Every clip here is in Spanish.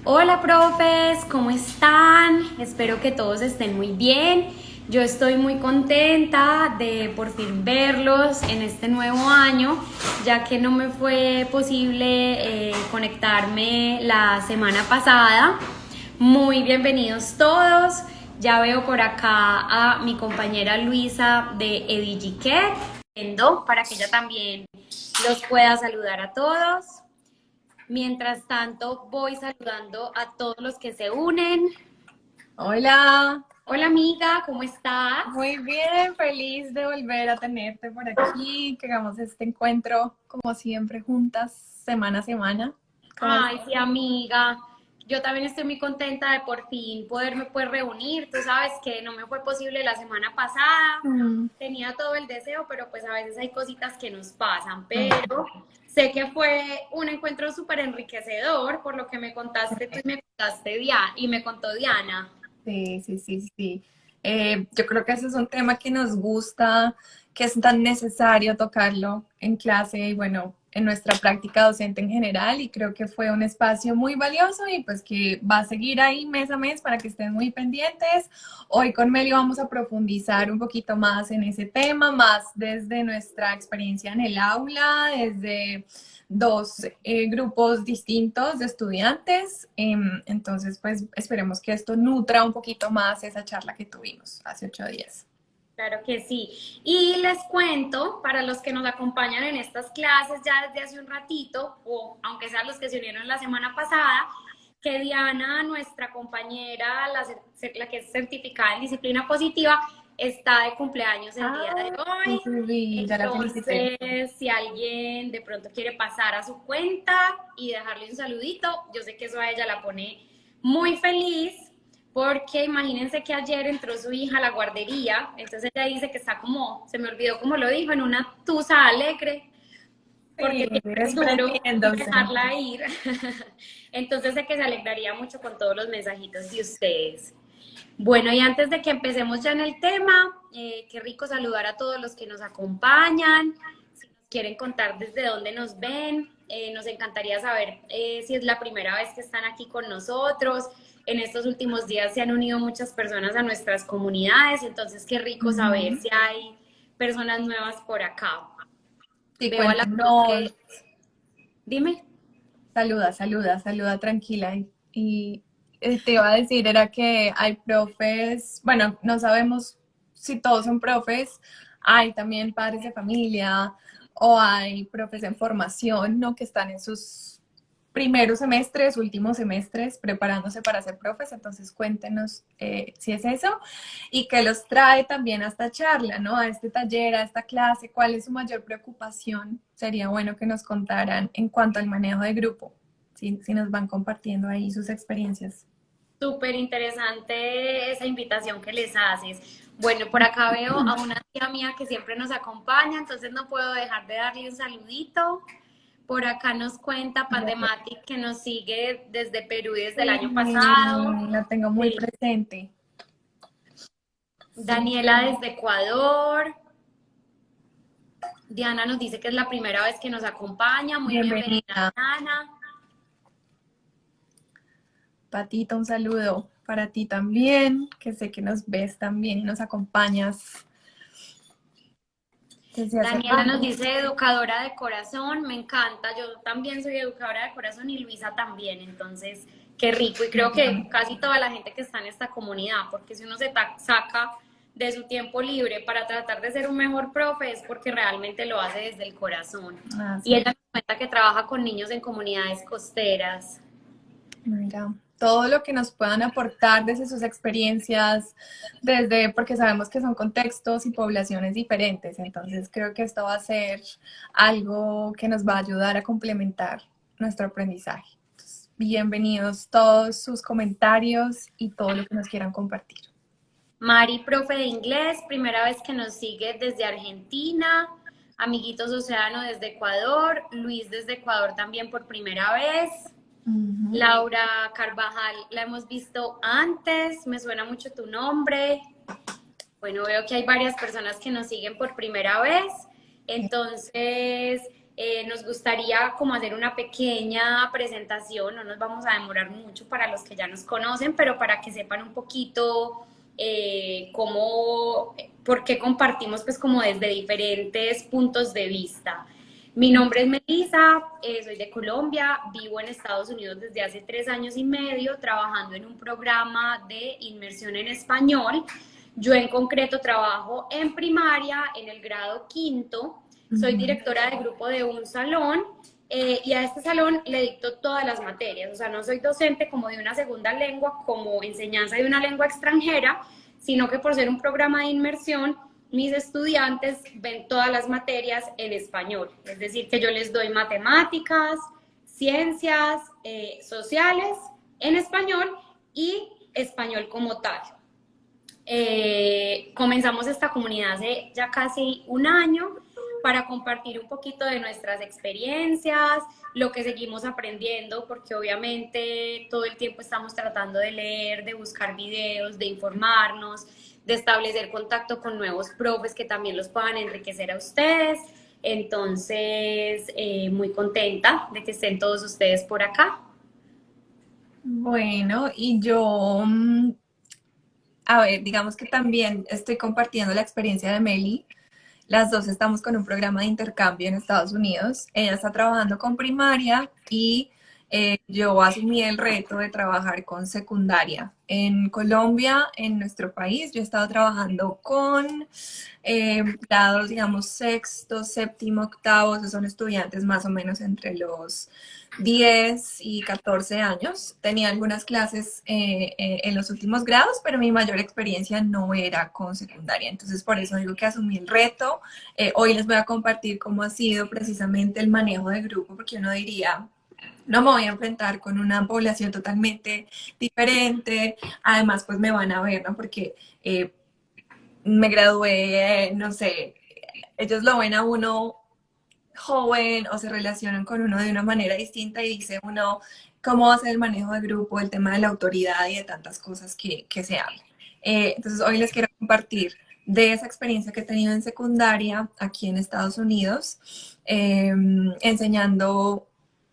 Hola, profes, ¿cómo están? Espero que todos estén muy bien. Yo estoy muy contenta de por fin verlos en este nuevo año, ya que no me fue posible conectarme la semana pasada. Muy bienvenidos todos. Ya veo por acá a mi compañera Luisa de Edigiquet, para que ella también los pueda saludar a todos. Mientras tanto, voy saludando a todos los que se unen. Hola, Hola amiga, ¿cómo estás? muy bien, feliz de volver a tenerte por aquí, que hagamos este encuentro como siempre juntas, semana a semana. ¿Cómo Ay, estás? sí amiga, yo también estoy muy contenta de por fin poderme pues reunir. Tú sabes que no me fue posible la semana pasada, Mm, tenía todo el deseo, pero pues a veces hay cositas que nos pasan, mm, pero sé que fue un encuentro súper enriquecedor por lo que me contaste tú y me contaste Diana, y me contó Diana. sí, sí, sí, sí. Yo creo que ese es un tema que nos gusta, que es tan necesario tocarlo en clase y bueno, en nuestra práctica docente en general y creo que fue un espacio muy valioso y pues que va a seguir ahí mes a mes para que estén muy pendientes. Hoy con Meli vamos a profundizar un poquito más en ese tema, más desde nuestra experiencia en el aula, desde dos grupos distintos de estudiantes. Entonces, pues esperemos que esto nutra un poquito más esa charla que tuvimos hace 8 días. Claro que sí. Y les cuento, para los que nos acompañan en estas clases ya desde hace un ratito, o aunque sean los que se unieron la semana pasada, que Diana, nuestra compañera, la que es certificada en disciplina positiva, está de cumpleaños el día de Ah, hoy. sí, sí, sí, ya la felicité. Entonces, si alguien de pronto quiere pasar a su cuenta y dejarle un saludito, yo sé que eso a ella la pone muy feliz. Porque imagínense que ayer entró su hija a la guardería, entonces ella dice que está como, se me olvidó cómo lo dijo, en una tusa alegre, porque Sí, siempre es duro desprendiéndose. dejarla ir. Entonces sé que se alegraría mucho con todos los mensajitos de ustedes. Bueno, y antes de que empecemos ya en el tema, qué rico saludar a todos los que nos acompañan. Si nos quieren contar desde dónde nos ven, nos encantaría saber si es la primera vez que están aquí con nosotros. En estos últimos días se han unido muchas personas a nuestras comunidades, entonces qué rico saber Ujú. si hay personas nuevas por acá. Sí, Veo a la cuéntanos. profe, dime. Saluda tranquila. Y te iba a decir, era que hay profes, bueno, no sabemos si todos son profes, hay también padres de familia o hay profes en formación, ¿no? Que están en sus primeros semestres, últimos semestres, preparándose para ser profes. Entonces cuéntenos si es eso y qué los trae también a esta charla, ¿no? A este taller, a esta clase, cuál es su mayor preocupación. Sería bueno que nos contaran en cuanto al manejo de grupo, si nos van compartiendo ahí sus experiencias. Súper interesante esa invitación que les haces. Bueno, por acá veo a una tía mía que siempre nos acompaña, entonces no puedo dejar de darle un saludito. Por acá nos cuenta Pandematic que nos sigue desde Perú desde el Sí, año pasado. la tengo muy Sí. presente. Sí. Daniela desde Ecuador. Diana nos dice que es la primera vez que nos acompaña. Muy bienvenida, Bienvenida. Diana. Patita, un saludo para ti también, que sé que nos ves también y nos acompañas desde hace Daniela nos rato. dice educadora de corazón, me encanta, yo también soy educadora de corazón y Luisa también, entonces qué rico y creo que casi toda la gente que está en esta comunidad, porque si uno se saca de su tiempo libre para tratar de ser un mejor profe es porque realmente lo hace desde el corazón. Y Así es. ella me cuenta que trabaja con niños en comunidades costeras. Mira, todo lo que nos puedan aportar desde sus experiencias, desde, porque sabemos que son contextos y poblaciones diferentes, entonces creo que esto va a ser algo que nos va a ayudar a complementar nuestro aprendizaje. Entonces, bienvenidos todos sus comentarios y todo lo que nos quieran compartir. Mari, profe de inglés, primera vez que nos sigue desde Argentina. Amiguitos Océano desde Ecuador. Luis desde Ecuador también por primera vez. Ujú. Laura Carvajal, la hemos visto antes, me suena mucho tu nombre. Bueno, veo que hay varias personas que nos siguen por primera vez. Entonces, Nos gustaría como hacer una pequeña presentación, no nos vamos a demorar mucho para los que ya nos conocen, pero para que sepan un poquito por qué compartimos pues como desde diferentes puntos de vista. Mi nombre es Melissa, soy de Colombia, vivo en Estados Unidos desde hace 3 años y medio trabajando en un programa de inmersión en español. Yo en concreto trabajo en primaria, en el grado quinto, soy directora de grupo de un salón y a este salón le dicto todas las materias, o sea, no soy docente como de una segunda lengua, como enseñanza de una lengua extranjera, sino que por ser un programa de inmersión, mis estudiantes ven todas las materias en español, es decir, que yo les doy matemáticas, ciencias sociales en español y español como tal. Comenzamos esta comunidad hace ya casi un año para compartir un poquito de nuestras experiencias, lo que seguimos aprendiendo, porque obviamente todo el tiempo estamos tratando de leer, de buscar videos, de informarnos, de establecer contacto con nuevos profes que también los puedan enriquecer a ustedes. Entonces, muy contenta de que estén todos ustedes por acá. Bueno, y yo, a ver, digamos que también estoy compartiendo la experiencia de Meli. Las dos estamos con un programa de intercambio en Estados Unidos. Ella está trabajando con primaria y yo asumí el reto de trabajar con secundaria. En Colombia, en nuestro país, yo he estado trabajando con grados, digamos, sexto, séptimo, octavo, esos son estudiantes más o menos entre los 10 y 14 años. Tenía algunas clases en los últimos grados, pero mi mayor experiencia no era con secundaria. Entonces, por eso digo que asumí el reto. Hoy les voy a compartir cómo ha sido precisamente el manejo de grupo, porque uno diría, no me voy a enfrentar con una población totalmente diferente. Además, pues me van a ver, ¿no? Porque me gradué, no sé, ellos lo ven a uno joven o se relacionan con uno de una manera distinta y dice uno cómo va a ser el manejo de grupo, el tema de la autoridad y de tantas cosas que se hablan. Entonces hoy les quiero compartir de esa experiencia que he tenido en secundaria aquí en Estados Unidos, enseñando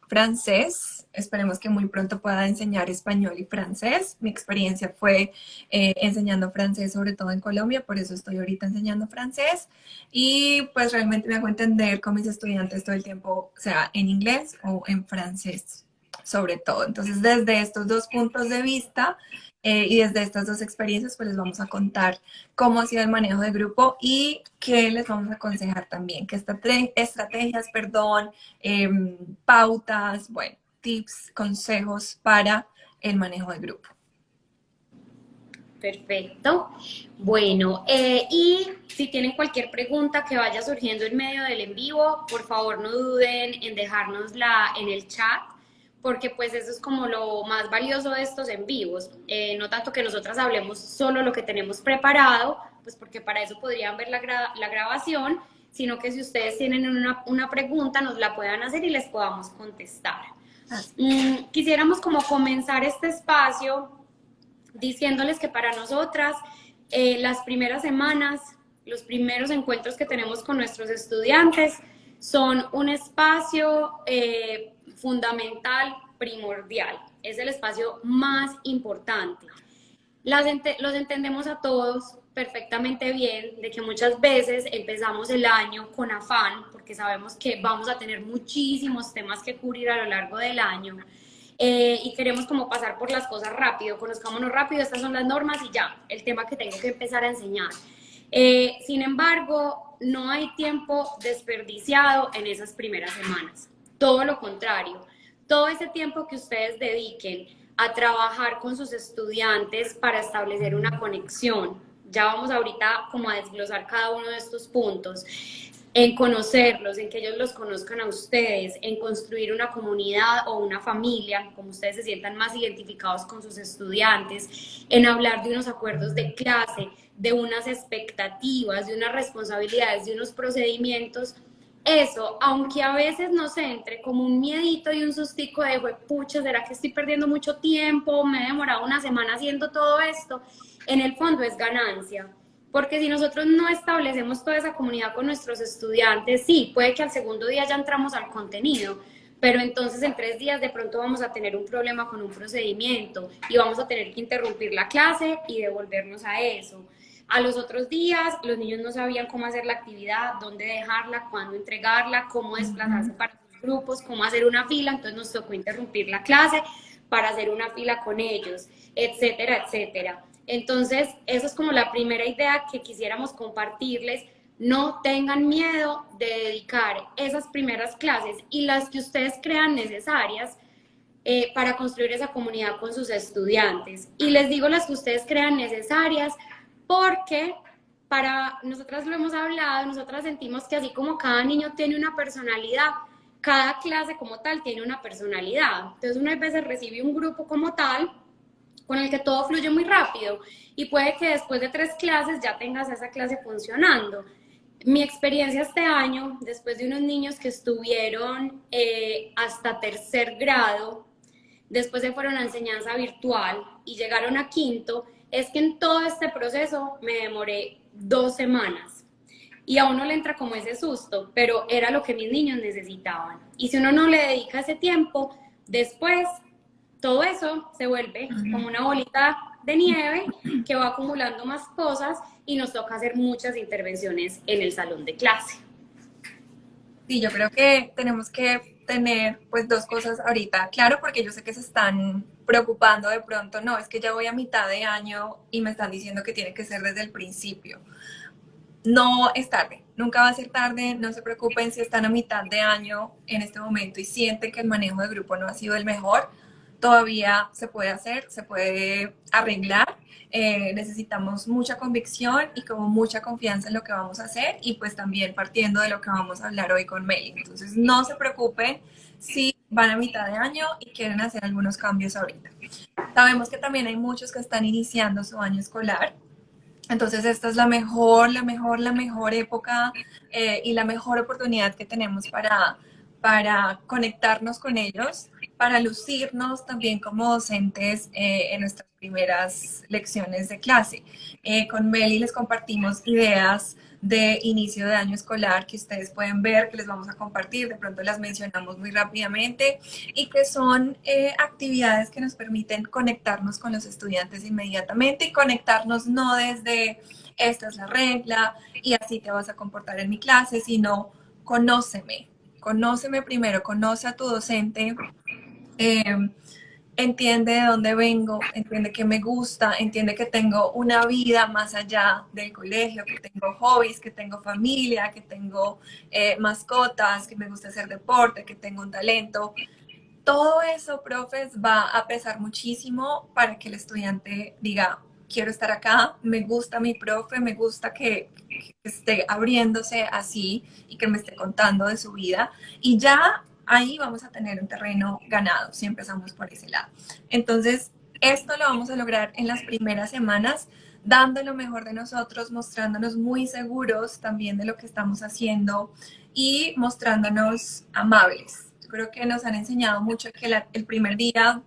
francés. Esperemos que muy pronto pueda enseñar español y francés. Mi experiencia fue enseñando francés, sobre todo en Colombia, por eso estoy ahorita enseñando francés. Y pues realmente me hago entender con mis estudiantes todo el tiempo, sea en inglés o en francés, sobre todo. Entonces, desde estos dos puntos de vista y desde estas dos experiencias, pues les vamos a contar cómo ha sido el manejo de grupo y qué les vamos a aconsejar también, qué estrategias, perdón, pautas, bueno, tips, consejos para el manejo de grupo. Perfecto. Bueno, y si tienen cualquier pregunta que vaya surgiendo en medio del en vivo, por favor no duden en dejárnosla en el chat, porque pues eso es como lo más valioso de estos en vivos. No tanto que nosotras hablemos solo lo que tenemos preparado, pues porque para eso podrían ver la grabación, sino que si ustedes tienen una pregunta nos la puedan hacer y les podamos contestar. Quisiéramos como comenzar este espacio diciéndoles que para nosotras las primeras semanas, los primeros encuentros que tenemos con nuestros estudiantes son un espacio fundamental, primordial. Es el espacio más importante. Los entendemos a todos perfectamente bien, de que muchas veces empezamos el año con afán, porque sabemos que vamos a tener muchísimos temas que cubrir a lo largo del año. Y queremos como pasar por las cosas rápido, conozcámonos rápido, estas son las normas y ya, el tema que tengo que empezar a enseñar. Sin embargo, no hay tiempo desperdiciado en esas primeras semanas, todo lo contrario, todo ese tiempo que ustedes dediquen a trabajar con sus estudiantes para establecer una conexión, ya vamos ahorita como a desglosar cada uno de estos puntos, en conocerlos, en que ellos los conozcan a ustedes, en construir una comunidad o una familia, como ustedes se sientan más identificados con sus estudiantes, en hablar de unos acuerdos de clase, de unas expectativas, de unas responsabilidades, de unos procedimientos. Eso, aunque a veces nos entre como un miedito y un sustico de, pucha, ¿será que estoy perdiendo mucho tiempo? Me he demorado una semana haciendo todo esto. En el fondo es ganancia. Porque si nosotros no establecemos toda esa comunidad con nuestros estudiantes, sí, puede que al segundo día ya entramos al contenido, pero entonces en 3 días de pronto vamos a tener un problema con un procedimiento y vamos a tener que interrumpir la clase y devolvernos a eso. A los otros días los niños no sabían cómo hacer la actividad, dónde dejarla, cuándo entregarla, cómo desplazarse para sus grupos, cómo hacer una fila, entonces nos tocó interrumpir la clase para hacer una fila con ellos, etcétera, etcétera. Entonces, eso es como la primera idea que quisiéramos compartirles. No tengan miedo de dedicar esas primeras clases y las que ustedes crean necesarias para construir esa comunidad con sus estudiantes. Y les digo las que ustedes crean necesarias porque para nosotras lo hemos hablado, nosotras sentimos que así como cada niño tiene una personalidad, cada clase como tal tiene una personalidad. Entonces uno a veces recibe un grupo como tal con el que todo fluye muy rápido y puede que después de 3 clases ya tengas esa clase funcionando. Mi experiencia este año, después de unos niños que estuvieron hasta 3er grado, después se fueron a enseñanza virtual y llegaron a 5º, es que en todo este proceso me demoré 2 semanas. Y a uno le entra como ese susto, pero era lo que mis niños necesitaban. Y si uno no le dedica ese tiempo, después todo eso se vuelve como una bolita de nieve que va acumulando más cosas y nos toca hacer muchas intervenciones en el salón de clase. Sí, yo creo que tenemos que tener pues dos cosas ahorita, claro, porque yo sé que se están preocupando de pronto, no, es que ya voy a mitad de año y me están diciendo que tiene que ser desde el principio. No es tarde, nunca va a ser tarde, no se preocupen si están a mitad de año en este momento y sienten que el manejo de grupo no ha sido el mejor, todavía se puede hacer, se puede arreglar. Necesitamos mucha convicción y como mucha confianza en lo que vamos a hacer y pues también partiendo de lo que vamos a hablar hoy con Meli. Entonces no se preocupen si van a mitad de año y quieren hacer algunos cambios ahorita. Sabemos que también hay muchos que están iniciando su año escolar. Entonces esta es la mejor época y la mejor oportunidad que tenemos para conectarnos con ellos, para lucirnos también como docentes en nuestras primeras lecciones de clase. Con Meli les compartimos ideas de inicio de año escolar que ustedes pueden ver, que les vamos a compartir, de pronto las mencionamos muy rápidamente y que son actividades que nos permiten conectarnos con los estudiantes inmediatamente y conectarnos no desde esta es la regla y así te vas a comportar en mi clase, sino conóceme primero, conoce a tu docente, eh, entiende de dónde vengo, entiende que me gusta, entiende que tengo una vida más allá del colegio, que tengo hobbies, que tengo familia, que tengo mascotas, que me gusta hacer deporte, que tengo un talento. Todo eso, profes, va a pesar muchísimo para que el estudiante diga, quiero estar acá, me gusta mi profe, me gusta que esté abriéndose así y que me esté contando de su vida. Y ya ahí vamos a tener un terreno ganado si empezamos por ese lado. Entonces, esto lo vamos a lograr en las primeras semanas, dando lo mejor de nosotros, mostrándonos muy seguros también de lo que estamos haciendo y mostrándonos amables. Yo creo que nos han enseñado mucho que el primer día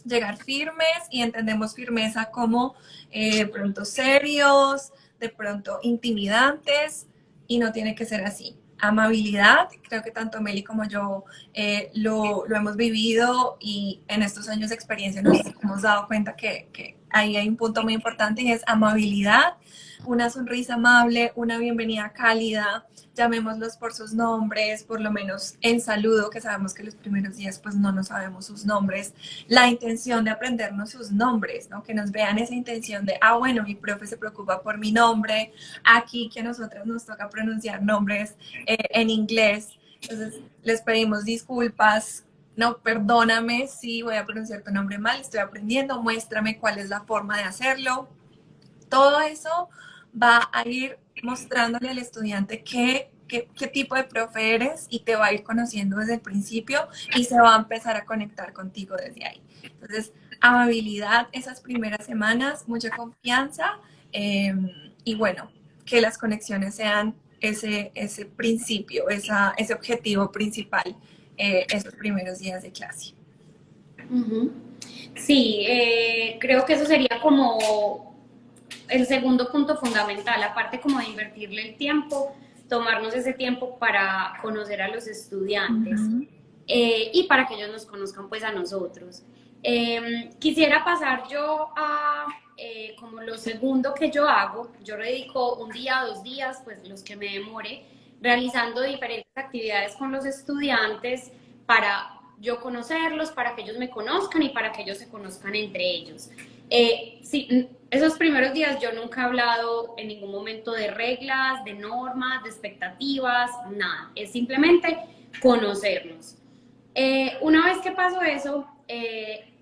llegar firmes y entendemos firmeza como de pronto serios, de pronto intimidantes y no tiene que ser así. Amabilidad, creo que tanto Meli como yo lo hemos vivido y en estos años de experiencia nos hemos dado cuenta que ahí hay un punto muy importante y es amabilidad, una sonrisa amable, una bienvenida cálida, llamémoslos por sus nombres, por lo menos en saludo, que sabemos que los primeros días pues no nos sabemos sus nombres, la intención de aprendernos sus nombres, ¿no? Que nos vean esa intención de, ah, bueno, mi profe se preocupa por mi nombre, aquí que a nosotros nos toca pronunciar nombres en inglés, entonces les pedimos disculpas, no, perdóname si voy a pronunciar tu nombre mal, estoy aprendiendo, muéstrame cuál es la forma de hacerlo. Todo eso va a ir mostrándole al estudiante qué tipo de profe eres y te va a ir conociendo desde el principio y se va a empezar a conectar contigo desde ahí. Entonces, amabilidad esas primeras semanas, mucha confianza y bueno, que las conexiones sean ese principio, ese objetivo principal esos primeros días de clase. Sí, creo que eso sería como el segundo punto fundamental, aparte como de invertirle el tiempo, tomarnos ese tiempo para conocer a los estudiantes y para que ellos nos conozcan pues a nosotros. Quisiera pasar yo a como lo segundo que yo hago. Yo dedico un día, 2 días, pues los que me demore, realizando diferentes actividades con los estudiantes para yo conocerlos, para que ellos me conozcan y para que ellos se conozcan entre ellos. Sí, esos primeros días yo nunca he hablado en ningún momento de reglas, de normas, de expectativas, nada. Es simplemente conocernos. Una vez que pasó eso,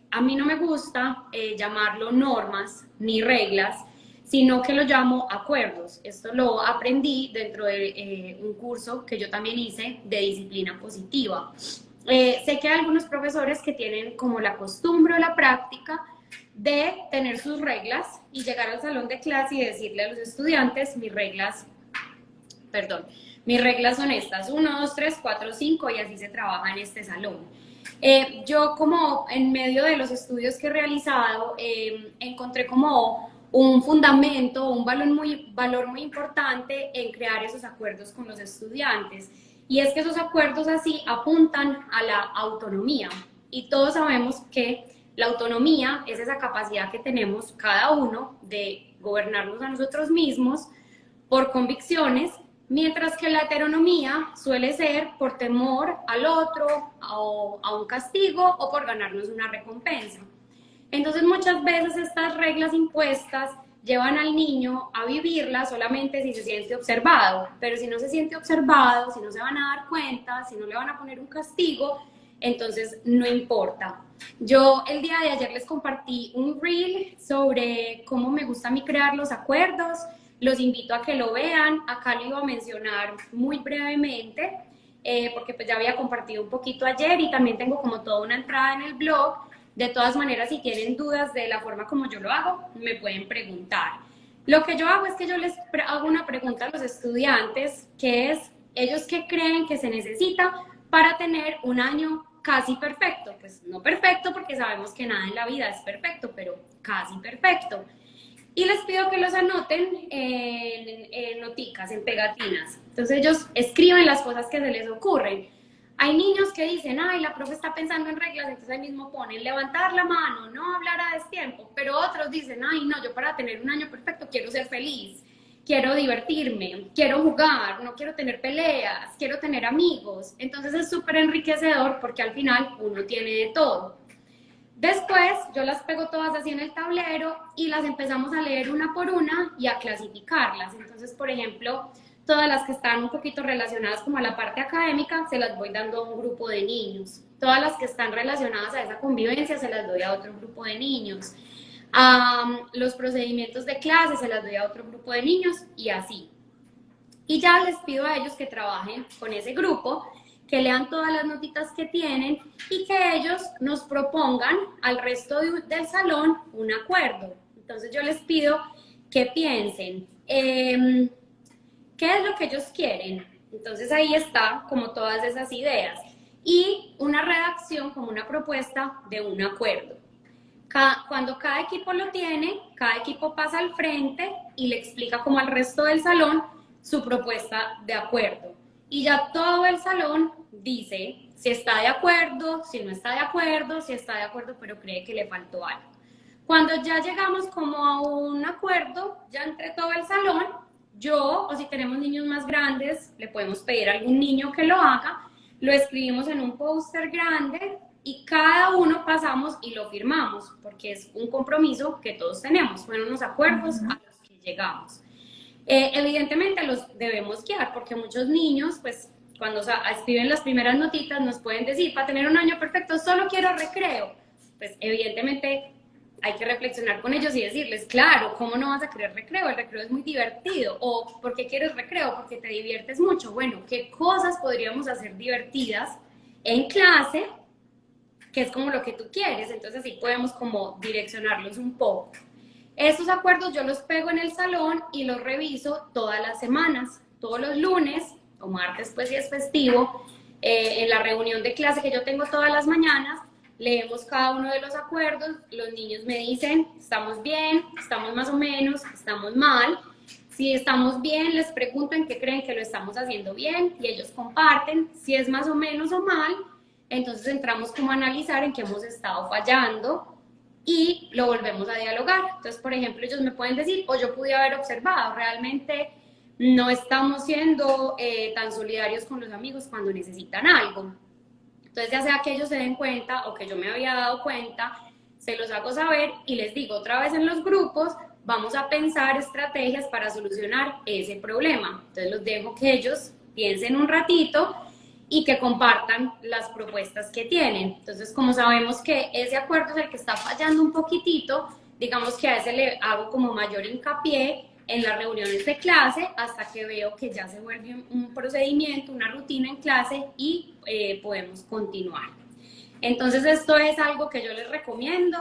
a mí no me gusta llamarlo normas ni reglas, sino que lo llamo acuerdos. Esto lo aprendí dentro de un curso que yo también hice de disciplina positiva. Sé que hay algunos profesores que tienen como la costumbre o la práctica de tener sus reglas y llegar al salón de clase y decirle a los estudiantes, mis reglas son estas, 1, 2, 3, 4, 5 y así se trabaja en este salón. Yo como en medio de los estudios que he realizado encontré como un fundamento, un valor muy importante en crear esos acuerdos con los estudiantes. Y es que esos acuerdos así apuntan a la autonomía. Y todos sabemos que la autonomía es esa capacidad que tenemos cada uno de gobernarnos a nosotros mismos por convicciones, mientras que la heteronomía suele ser por temor al otro, a un castigo o por ganarnos una recompensa. Entonces muchas veces estas reglas impuestas llevan al niño a vivirlas solamente si se siente observado, pero si no se siente observado, si no se van a dar cuenta, si no le van a poner un castigo, entonces no importa. Yo el día de ayer les compartí un reel sobre cómo me gusta a mí crear los acuerdos. Los invito a que lo vean. Acá lo iba a mencionar muy brevemente porque pues ya había compartido un poquito ayer y también tengo como toda una entrada en el blog. De todas maneras, si tienen dudas de la forma como yo lo hago, me pueden preguntar. Lo que yo hago es que yo les hago una pregunta a los estudiantes, que es, ¿ellos qué creen que se necesita para tener un año casi perfecto? Pues no perfecto porque sabemos que nada en la vida es perfecto, pero casi perfecto. Y les pido que los anoten en noticas, en pegatinas. Entonces ellos escriben las cosas que se les ocurren. Hay niños que dicen, ay, la profe está pensando en reglas, entonces ahí mismo ponen levantar la mano, no hablar a destiempo. Pero otros dicen, ay, no, yo para tener un año perfecto quiero ser feliz, quiero divertirme, quiero jugar, no quiero tener peleas, quiero tener amigos. Entonces es súper enriquecedor porque al final uno tiene de todo. Después yo las pego todas así en el tablero y las empezamos a leer una por una y a clasificarlas. Entonces, por ejemplo, todas las que están un poquito relacionadas como a la parte académica, se las voy dando a un grupo de niños. Todas las que están relacionadas a esa convivencia, se las doy a otro grupo de niños. Los procedimientos de clase, se las doy a otro grupo de niños y así. Y ya les pido a ellos que trabajen con ese grupo, que lean todas las notitas que tienen y que ellos nos propongan al resto del salón un acuerdo. Entonces yo les pido que piensen, ¿qué es lo que ellos quieren? Entonces ahí está como todas esas ideas y una redacción como una propuesta de un acuerdo. Cuando cada equipo lo tiene, cada equipo pasa al frente y le explica como al resto del salón su propuesta de acuerdo. Y ya todo el salón dice si está de acuerdo, si no está de acuerdo, si está de acuerdo pero cree que le faltó algo. Cuando ya llegamos como a un acuerdo, ya entre todo el salón, yo, o si tenemos niños más grandes, le podemos pedir a algún niño que lo haga, lo escribimos en un póster grande y cada uno pasamos y lo firmamos, porque es un compromiso que todos tenemos, fueron unos acuerdos a los que llegamos. Evidentemente los debemos guiar, porque muchos niños, pues, cuando escriben las primeras notitas, nos pueden decir, para tener un año perfecto, solo quiero recreo. Pues, evidentemente, hay que reflexionar con ellos y decirles, claro, ¿cómo no vas a querer recreo? El recreo es muy divertido. O, ¿por qué quieres recreo? Porque te diviertes mucho. Bueno, ¿qué cosas podríamos hacer divertidas en clase? Que es como lo que tú quieres. Entonces, así podemos como direccionarlos un poco. Estos acuerdos yo los pego en el salón y los reviso todas las semanas, todos los lunes o martes, pues si es festivo, en la reunión de clase que yo tengo todas las mañanas, leemos cada uno de los acuerdos, los niños me dicen, estamos bien, estamos más o menos, estamos mal. Si estamos bien, les pregunto en qué creen que lo estamos haciendo bien y ellos comparten. Si es más o menos o mal, entonces entramos como a analizar en qué hemos estado fallando y lo volvemos a dialogar. Entonces, por ejemplo, ellos me pueden decir, o yo pude haber observado, realmente no estamos siendo tan solidarios con los amigos cuando necesitan algo. Entonces, ya sea que ellos se den cuenta o que yo me había dado cuenta, se los hago saber y les digo otra vez en los grupos, vamos a pensar estrategias para solucionar ese problema. Entonces, los dejo que ellos piensen un ratito y que compartan las propuestas que tienen. Entonces, como sabemos que ese acuerdo es el que está fallando un poquitito, digamos que a ese le hago como mayor hincapié en las reuniones de clase hasta que veo que ya se vuelve un procedimiento, una rutina en clase y podemos continuar. Entonces esto es algo que yo les recomiendo,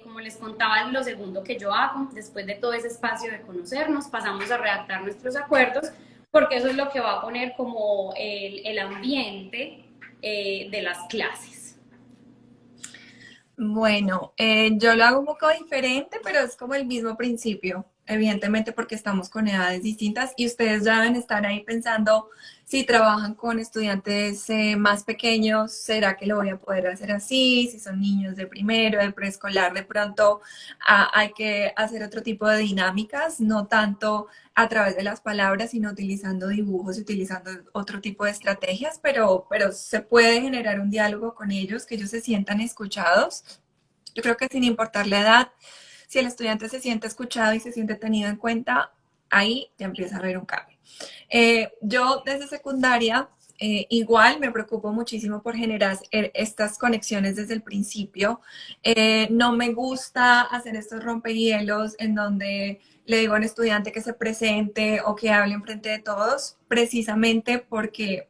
como les contaba, es lo segundo que yo hago, después de todo ese espacio de conocernos, pasamos a redactar nuestros acuerdos, porque eso es lo que va a poner como el ambiente de las clases. Bueno, yo lo hago un poco diferente, pero es como el mismo principio, evidentemente porque estamos con edades distintas y ustedes ya deben estar ahí pensando si trabajan con estudiantes más pequeños, ¿será que lo voy a poder hacer así? Si son niños de primero, de preescolar, de pronto hay que hacer otro tipo de dinámicas, no tanto a través de las palabras, sino utilizando dibujos, utilizando otro tipo de estrategias, pero se puede generar un diálogo con ellos, que ellos se sientan escuchados. Yo creo que sin importar la edad, si el estudiante se siente escuchado y se siente tenido en cuenta, ahí ya empieza a haber un cambio. Yo desde secundaria igual me preocupo muchísimo por generar estas conexiones desde el principio. No me gusta hacer estos rompehielos en donde le digo a un estudiante que se presente o que hable en frente de todos, precisamente porque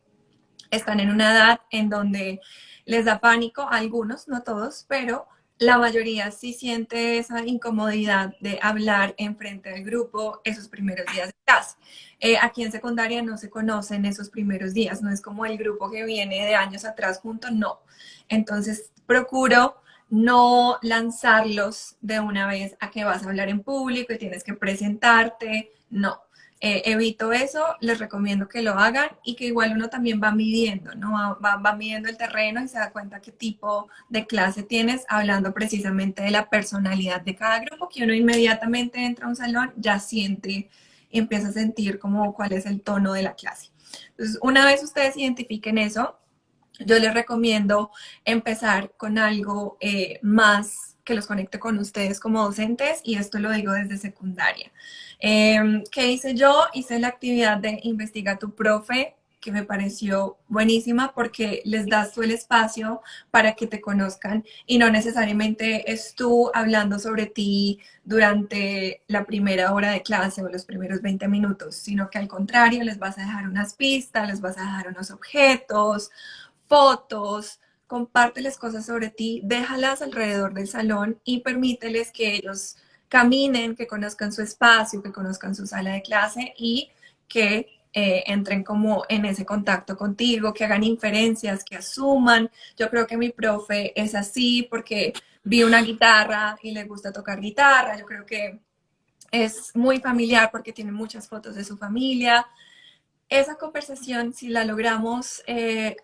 están en una edad en donde les da pánico, a algunos, no todos, pero la mayoría sí siente esa incomodidad de hablar en frente del grupo esos primeros días de clase. Aquí en secundaria no se conocen esos primeros días, no es como el grupo que viene de años atrás junto, no. Entonces procuro no lanzarlos de una vez a que vas a hablar en público y tienes que presentarte, no. Evito eso, les recomiendo que lo hagan y que igual uno también va midiendo, ¿no? Va midiendo el terreno y se da cuenta qué tipo de clase tienes, hablando precisamente de la personalidad de cada grupo, que uno inmediatamente entra a un salón, ya siente y empieza a sentir como cuál es el tono de la clase. Entonces, una vez ustedes identifiquen eso, yo les recomiendo empezar con algo más que los conecte con ustedes como docentes y esto lo digo desde secundaria. ¿Qué hice yo? Hice la actividad de Investiga tu Profe, que me pareció buenísima porque les das tú el espacio para que te conozcan y no necesariamente es tú hablando sobre ti durante la primera hora de clase o los primeros 20 minutos, sino que al contrario les vas a dejar unas pistas, les vas a dejar unos objetos, fotos, compárteles cosas sobre ti, déjalas alrededor del salón y permíteles que ellos caminen, que conozcan su espacio, que conozcan su sala de clase y que entren como en ese contacto contigo, que hagan inferencias, que asuman. Yo creo que mi profe es así porque vi una guitarra y le gusta tocar guitarra. Yo creo que es muy familiar porque tiene muchas fotos de su familia. Esa conversación, si la logramos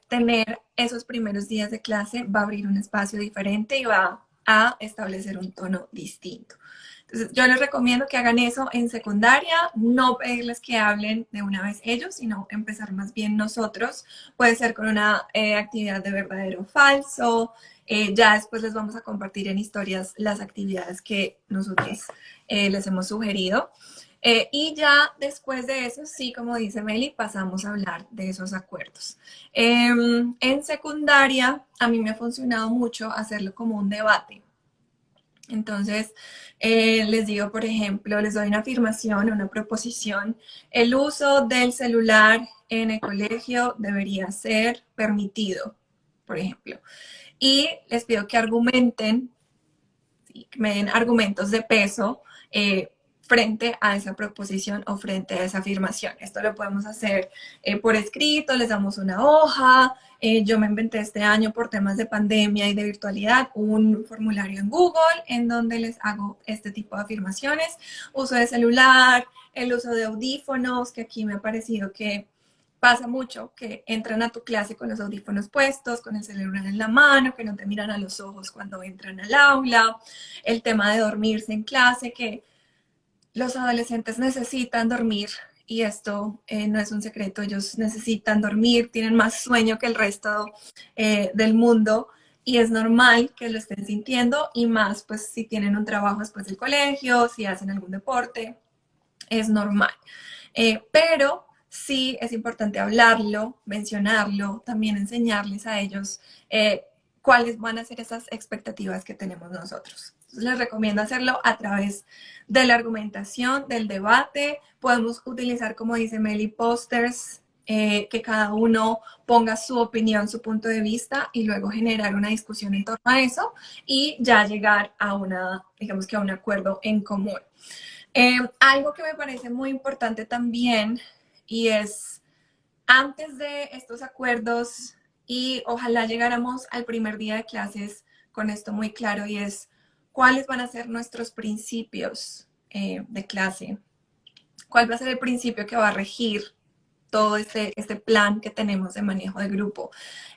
tener esos primeros días de clase, va a abrir un espacio diferente y va a establecer un tono distinto. Entonces, yo les recomiendo que hagan eso en secundaria, no pedirles que hablen de una vez ellos, sino empezar más bien nosotros. Puede ser con una actividad de verdadero o falso. Ya después les vamos a compartir en historias las actividades que nosotros les hemos sugerido. Y ya después de eso, sí, como dice Meli, pasamos a hablar de esos acuerdos. En secundaria, a mí me ha funcionado mucho hacerlo como un debate. Entonces, les digo, por ejemplo, les doy una afirmación, una proposición. El uso del celular en el colegio debería ser permitido, por ejemplo. Y les pido que argumenten, ¿sí? Que me den argumentos de peso frente a esa proposición o frente a esa afirmación. Esto lo podemos hacer por escrito, les damos una hoja. Yo me inventé este año por temas de pandemia y de virtualidad un formulario en Google en donde les hago este tipo de afirmaciones. Uso de celular, el uso de audífonos, que aquí me ha parecido que pasa mucho, que entran a tu clase con los audífonos puestos, con el celular en la mano, que no te miran a los ojos cuando entran al aula. El tema de dormirse en clase, que los adolescentes necesitan dormir y esto no es un secreto, ellos necesitan dormir, tienen más sueño que el resto del mundo y es normal que lo estén sintiendo y más pues si tienen un trabajo después del colegio, si hacen algún deporte, es normal. Pero sí es importante hablarlo, mencionarlo, también enseñarles a ellos cuáles van a ser esas expectativas que tenemos nosotros. Entonces, les recomiendo hacerlo a través de la argumentación, del debate. Podemos utilizar, como dice Meli, pósters, que cada uno ponga su opinión, su punto de vista y luego generar una discusión en torno a eso y ya llegar a una, digamos que a un acuerdo en común. Algo que me parece muy importante también y es antes de estos acuerdos y ojalá llegáramos al primer día de clases con esto muy claro y es cuáles van a ser nuestros principios de clase, cuál va a ser el principio que va a regir todo este plan que tenemos de manejo de grupo.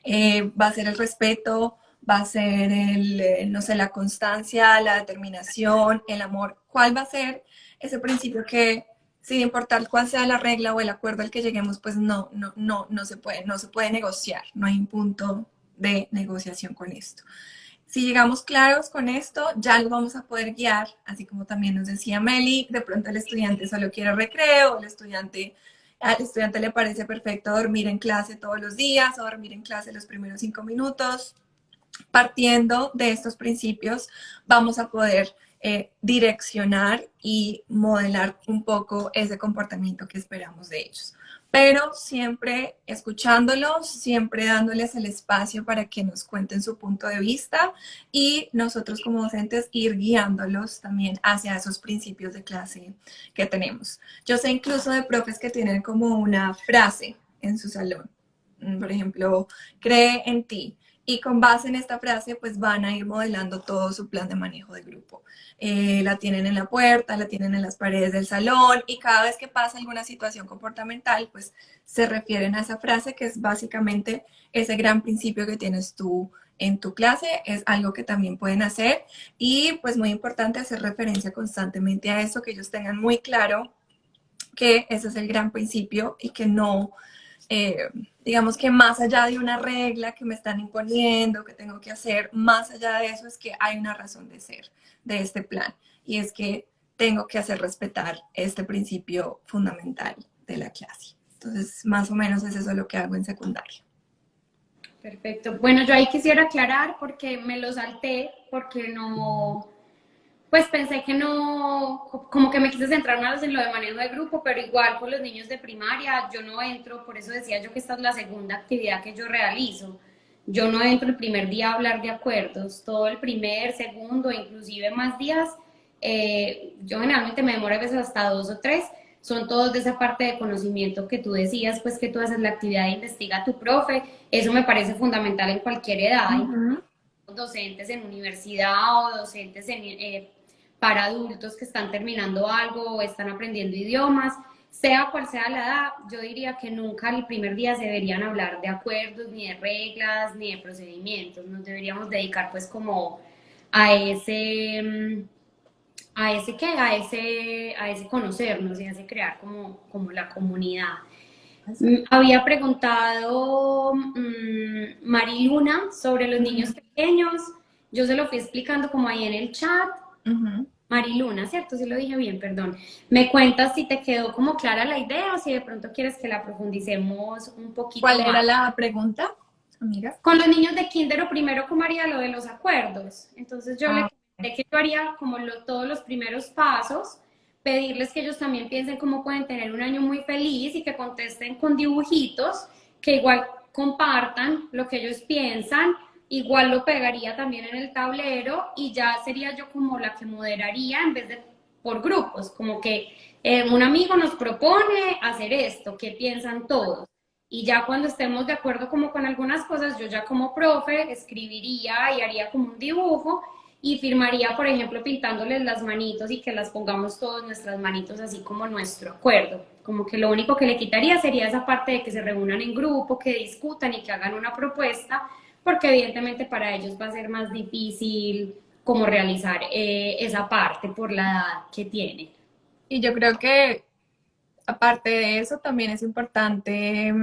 Va a ser el respeto, va a ser no sé, la constancia, la determinación, el amor. ¿Cuál va a ser ese principio que, sin importar cuál sea la regla o el acuerdo al que lleguemos, pues no se puede negociar, no hay un punto de negociación con esto? Si llegamos claros con esto, ya lo vamos a poder guiar, así como también nos decía Meli, de pronto el estudiante solo quiere recreo, al estudiante le parece perfecto dormir en clase todos los días o dormir en clase los primeros 5 minutos. Partiendo de estos principios, vamos a poder direccionar y modelar un poco ese comportamiento que esperamos de ellos. Pero siempre escuchándolos, siempre dándoles el espacio para que nos cuenten su punto de vista y nosotros como docentes ir guiándolos también hacia esos principios de clase que tenemos. Yo sé incluso de profes que tienen como una frase en su salón. Por ejemplo, cree en ti. Y con base en esta frase, pues van a ir modelando todo su plan de manejo de grupo. La tienen en la puerta, la tienen en las paredes del salón y cada vez que pasa alguna situación comportamental, pues se refieren a esa frase que es básicamente ese gran principio que tienes tú en tu clase. Es algo que también pueden hacer y pues muy importante hacer referencia constantemente a eso, que ellos tengan muy claro que ese es el gran principio y que no... digamos que más allá de una regla que me están imponiendo, que tengo que hacer, más allá de eso es que hay una razón de ser de este plan y es que tengo que hacer respetar este principio fundamental de la clase. Entonces, más o menos es eso lo que hago en secundaria. Perfecto. Bueno, yo ahí quisiera aclarar porque me lo salté, porque no, pues pensé que no, como que me quise centrar más en lo de manejo de grupo, pero igual con los niños de primaria yo no entro, por eso decía yo que esta es la segunda actividad que yo realizo. Yo no entro el primer día a hablar de acuerdos, todo el primer, segundo, inclusive más días, yo generalmente me demoro a veces hasta 2 o 3, son todos de esa parte de conocimiento que tú decías, pues que tú haces la actividad de investiga a tu profe, eso me parece fundamental en cualquier edad, docentes en universidad o docentes para adultos que están terminando algo o están aprendiendo idiomas, sea cual sea la edad, yo diría que nunca el primer día se deberían hablar de acuerdos, ni de reglas, ni de procedimientos, nos deberíamos dedicar pues como a ese conocernos y a ese crear como la comunidad. Había preguntado Mariluna sobre los niños pequeños, yo se lo fui explicando como ahí en el chat. Mariluna, ¿cierto? Sí lo dije bien, perdón. ¿Me cuentas si te quedó como clara la idea o si de pronto quieres que la profundicemos un poquito ¿Cuál más? era la pregunta, amiga? Con los niños de kinder o primero, ¿cómo haría lo de los acuerdos? Entonces yo le comenté que yo haría como todos los primeros pasos, pedirles que ellos también piensen cómo pueden tener un año muy feliz y que contesten con dibujitos, que igual compartan lo que ellos piensan, igual lo pegaría también en el tablero y ya sería yo como la que moderaría en vez de por grupos, como que un amigo nos propone hacer esto, ¿qué piensan todos? Y ya cuando estemos de acuerdo como con algunas cosas, yo ya como profe escribiría y haría como un dibujo y firmaría, por ejemplo, pintándoles las manitos y que las pongamos todas nuestras manitos así como nuestro acuerdo. Como que lo único que le quitaría sería esa parte de que se reúnan en grupo, que discutan y que hagan una propuesta, porque evidentemente para ellos va a ser más difícil como realizar esa parte por la edad que tienen. Y yo creo que aparte de eso, también es importante,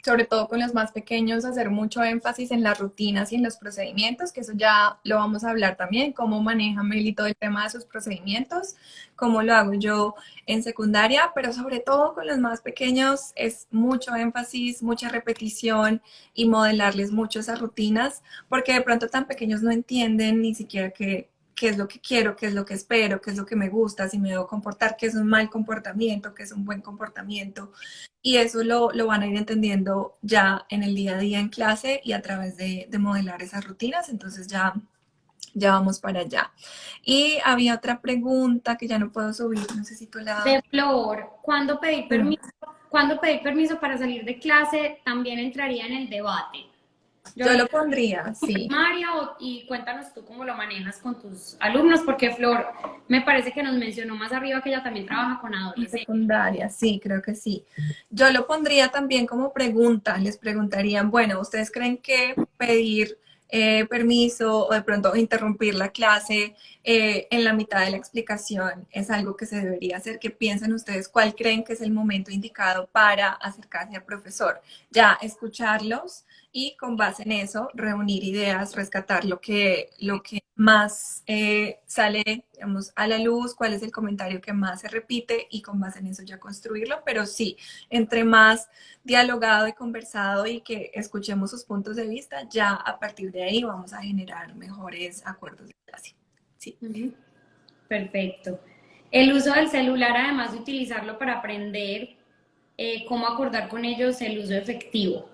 sobre todo con los más pequeños, hacer mucho énfasis en las rutinas y en los procedimientos, que eso ya lo vamos a hablar también, cómo maneja Meli todo el tema de sus procedimientos, cómo lo hago yo en secundaria, pero sobre todo con los más pequeños es mucho énfasis, mucha repetición y modelarles mucho esas rutinas, porque de pronto tan pequeños no entienden ni siquiera qué es lo que quiero, qué es lo que espero, qué es lo que me gusta, si me debo comportar, qué es un mal comportamiento, qué es un buen comportamiento. Y eso lo van a ir entendiendo ya en el día a día en clase y a través de modelar esas rutinas. Entonces ya vamos para allá. Y había otra pregunta que ya no puedo subir, no sé si tú la... De Flor, ¿cuándo pedir permiso para salir de clase también entraría en el debate? Yo Yo lo pondría, sí. María, y cuéntanos tú cómo lo manejas con tus alumnos, porque Flor me parece que nos mencionó más arriba que ella también trabaja con En adolescentes. secundaria, sí, creo que sí. Yo lo pondría también como pregunta. Les preguntarían, bueno, ¿ustedes creen que pedir permiso o de pronto interrumpir la clase en la mitad de la explicación es algo que se debería hacer? ¿Qué piensan ustedes? ¿Cuál creen que es el momento indicado para acercarse al profesor? Ya escucharlos y con base en eso reunir ideas, rescatar lo que más sale, digamos, a la luz, cuál es el comentario que más se repite y con base en eso ya construirlo. Pero sí, entre más dialogado y conversado y que escuchemos sus puntos de vista, ya a partir de ahí vamos a generar mejores acuerdos de clase. Sí. Ujú. Perfecto. El uso del celular, además de utilizarlo para aprender, cómo acordar con ellos el uso efectivo.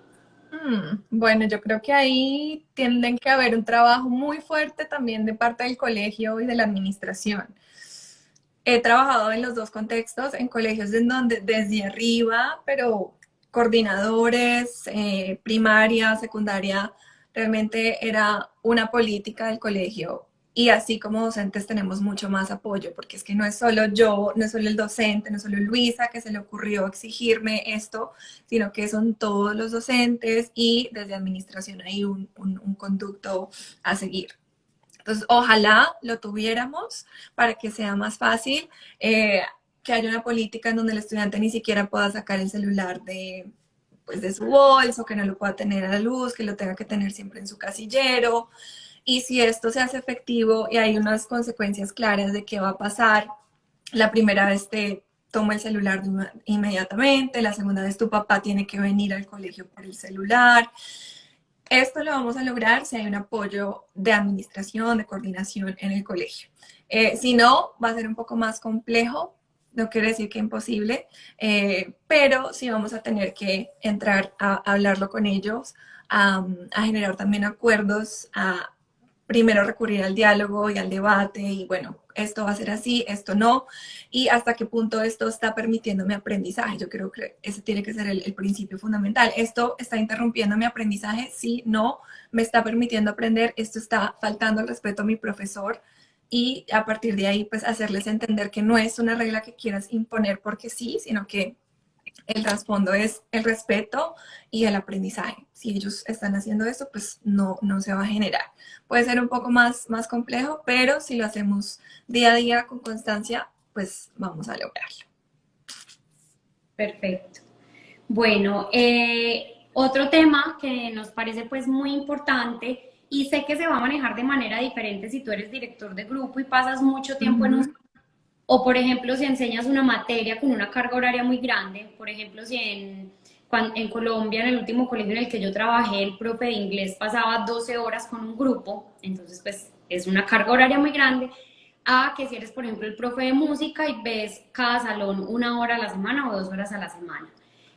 Bueno, yo creo que ahí tienden que haber un trabajo muy fuerte también de parte del colegio y de la administración. He trabajado en los dos contextos, en colegios en donde desde arriba, pero coordinadores, primaria, secundaria, realmente era una política del colegio. Y así como docentes tenemos mucho más apoyo, porque es que no es solo yo, no es solo el docente, no es solo Luisa que se le ocurrió exigirme esto, sino que son todos los docentes y desde administración hay un conducto a seguir. Entonces, ojalá lo tuviéramos para que sea más fácil, que haya una política en donde el estudiante ni siquiera pueda sacar el celular pues, de su bolso, que no lo pueda tener a la luz, que lo tenga que tener siempre en su casillero. Y si esto se hace efectivo y hay unas consecuencias claras de qué va a pasar, la primera vez te toma el celular inmediatamente, la segunda vez tu papá tiene que venir al colegio por el celular. Esto lo vamos a lograr si hay un apoyo de administración, de coordinación en el colegio. Si no, va a ser un poco más complejo, no quiere decir que imposible, pero sí vamos a tener que entrar a hablarlo con ellos, a generar también acuerdos, a primero recurrir al diálogo y al debate y bueno, esto va a ser así, esto no, y hasta qué punto esto está permitiendo mi aprendizaje. Yo creo que ese tiene que ser el principio fundamental. ¿Esto está interrumpiendo mi aprendizaje? Sí, no, me está permitiendo aprender, esto está faltando el respeto a mi profesor y a partir de ahí pues hacerles entender que no es una regla que quieras imponer porque sí, sino que el trasfondo es el respeto y el aprendizaje. Si ellos están haciendo eso, pues no se va a generar. Puede ser un poco más complejo, pero si lo hacemos día a día con constancia, pues vamos a lograrlo. Perfecto. Bueno, otro tema que nos parece pues muy importante y sé que se va a manejar de manera diferente si tú eres director de grupo y pasas mucho tiempo en un... O por ejemplo, si enseñas una materia con una carga horaria muy grande, por ejemplo, si en Colombia, en el último colegio en el que yo trabajé, el profe de inglés pasaba 12 horas con un grupo, entonces pues es una carga horaria muy grande, a que si eres, por ejemplo, el profe de música y ves cada salón 1 hora a la semana o 2 horas a la semana.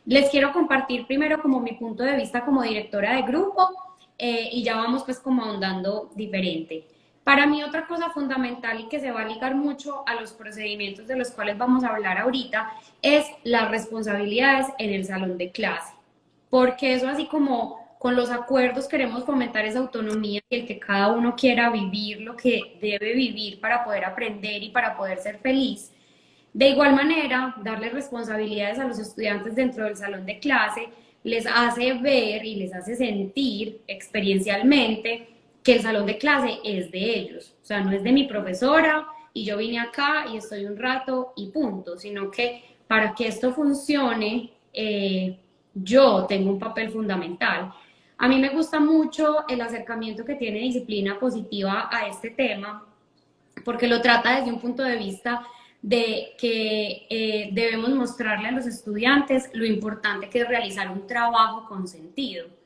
Les quiero compartir primero como mi punto de vista como directora de grupo y ya vamos pues como ahondando diferente. Para mí otra cosa fundamental y que se va a ligar mucho a los procedimientos de los cuales vamos a hablar ahorita es las responsabilidades en el salón de clase, porque eso así como con los acuerdos queremos fomentar esa autonomía y el que cada uno quiera vivir lo que debe vivir para poder aprender y para poder ser feliz. De igual manera, darle responsabilidades a los estudiantes dentro del salón de clase les hace ver y les hace sentir experiencialmente que el salón de clase es de ellos, o sea, no es de mi profesora y yo vine acá y estoy un rato y punto, sino que para que esto funcione, yo tengo un papel fundamental. A mí me gusta mucho el acercamiento que tiene disciplina positiva a este tema, porque lo trata desde un punto de vista de que debemos mostrarle a los estudiantes lo importante que es realizar un trabajo con sentido.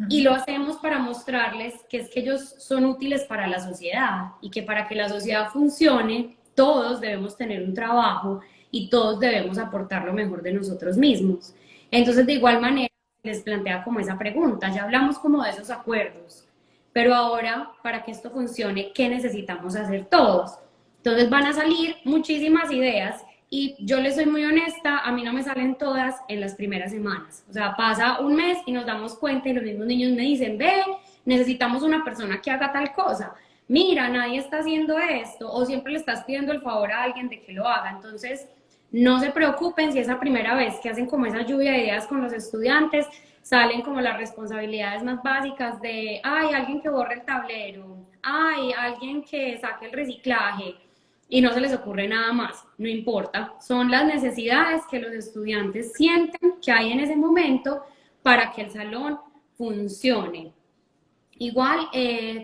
Y lo hacemos para mostrarles que es que ellos son útiles para la sociedad y que para que la sociedad funcione, todos debemos tener un trabajo y todos debemos aportar lo mejor de nosotros mismos. Entonces, de igual manera, les plantea como esa pregunta, ya hablamos como de esos acuerdos, pero ahora, para que esto funcione, ¿qué necesitamos hacer todos? Entonces van a salir muchísimas ideas y yo les soy muy honesta, a mí no me salen todas en las primeras semanas. O sea, pasa un mes y nos damos cuenta y los mismos niños me dicen, ve, necesitamos una persona que haga tal cosa. Mira, nadie está haciendo esto o siempre le estás pidiendo el favor a alguien de que lo haga. Entonces, no se preocupen si es la primera vez que hacen como esa lluvia de ideas con los estudiantes, salen como las responsabilidades más básicas de, ay, alguien que borre el tablero, ay, alguien que saque el reciclaje, y no se les ocurre nada más, no importa, son las necesidades que los estudiantes sienten que hay en ese momento para que el salón funcione. Igual,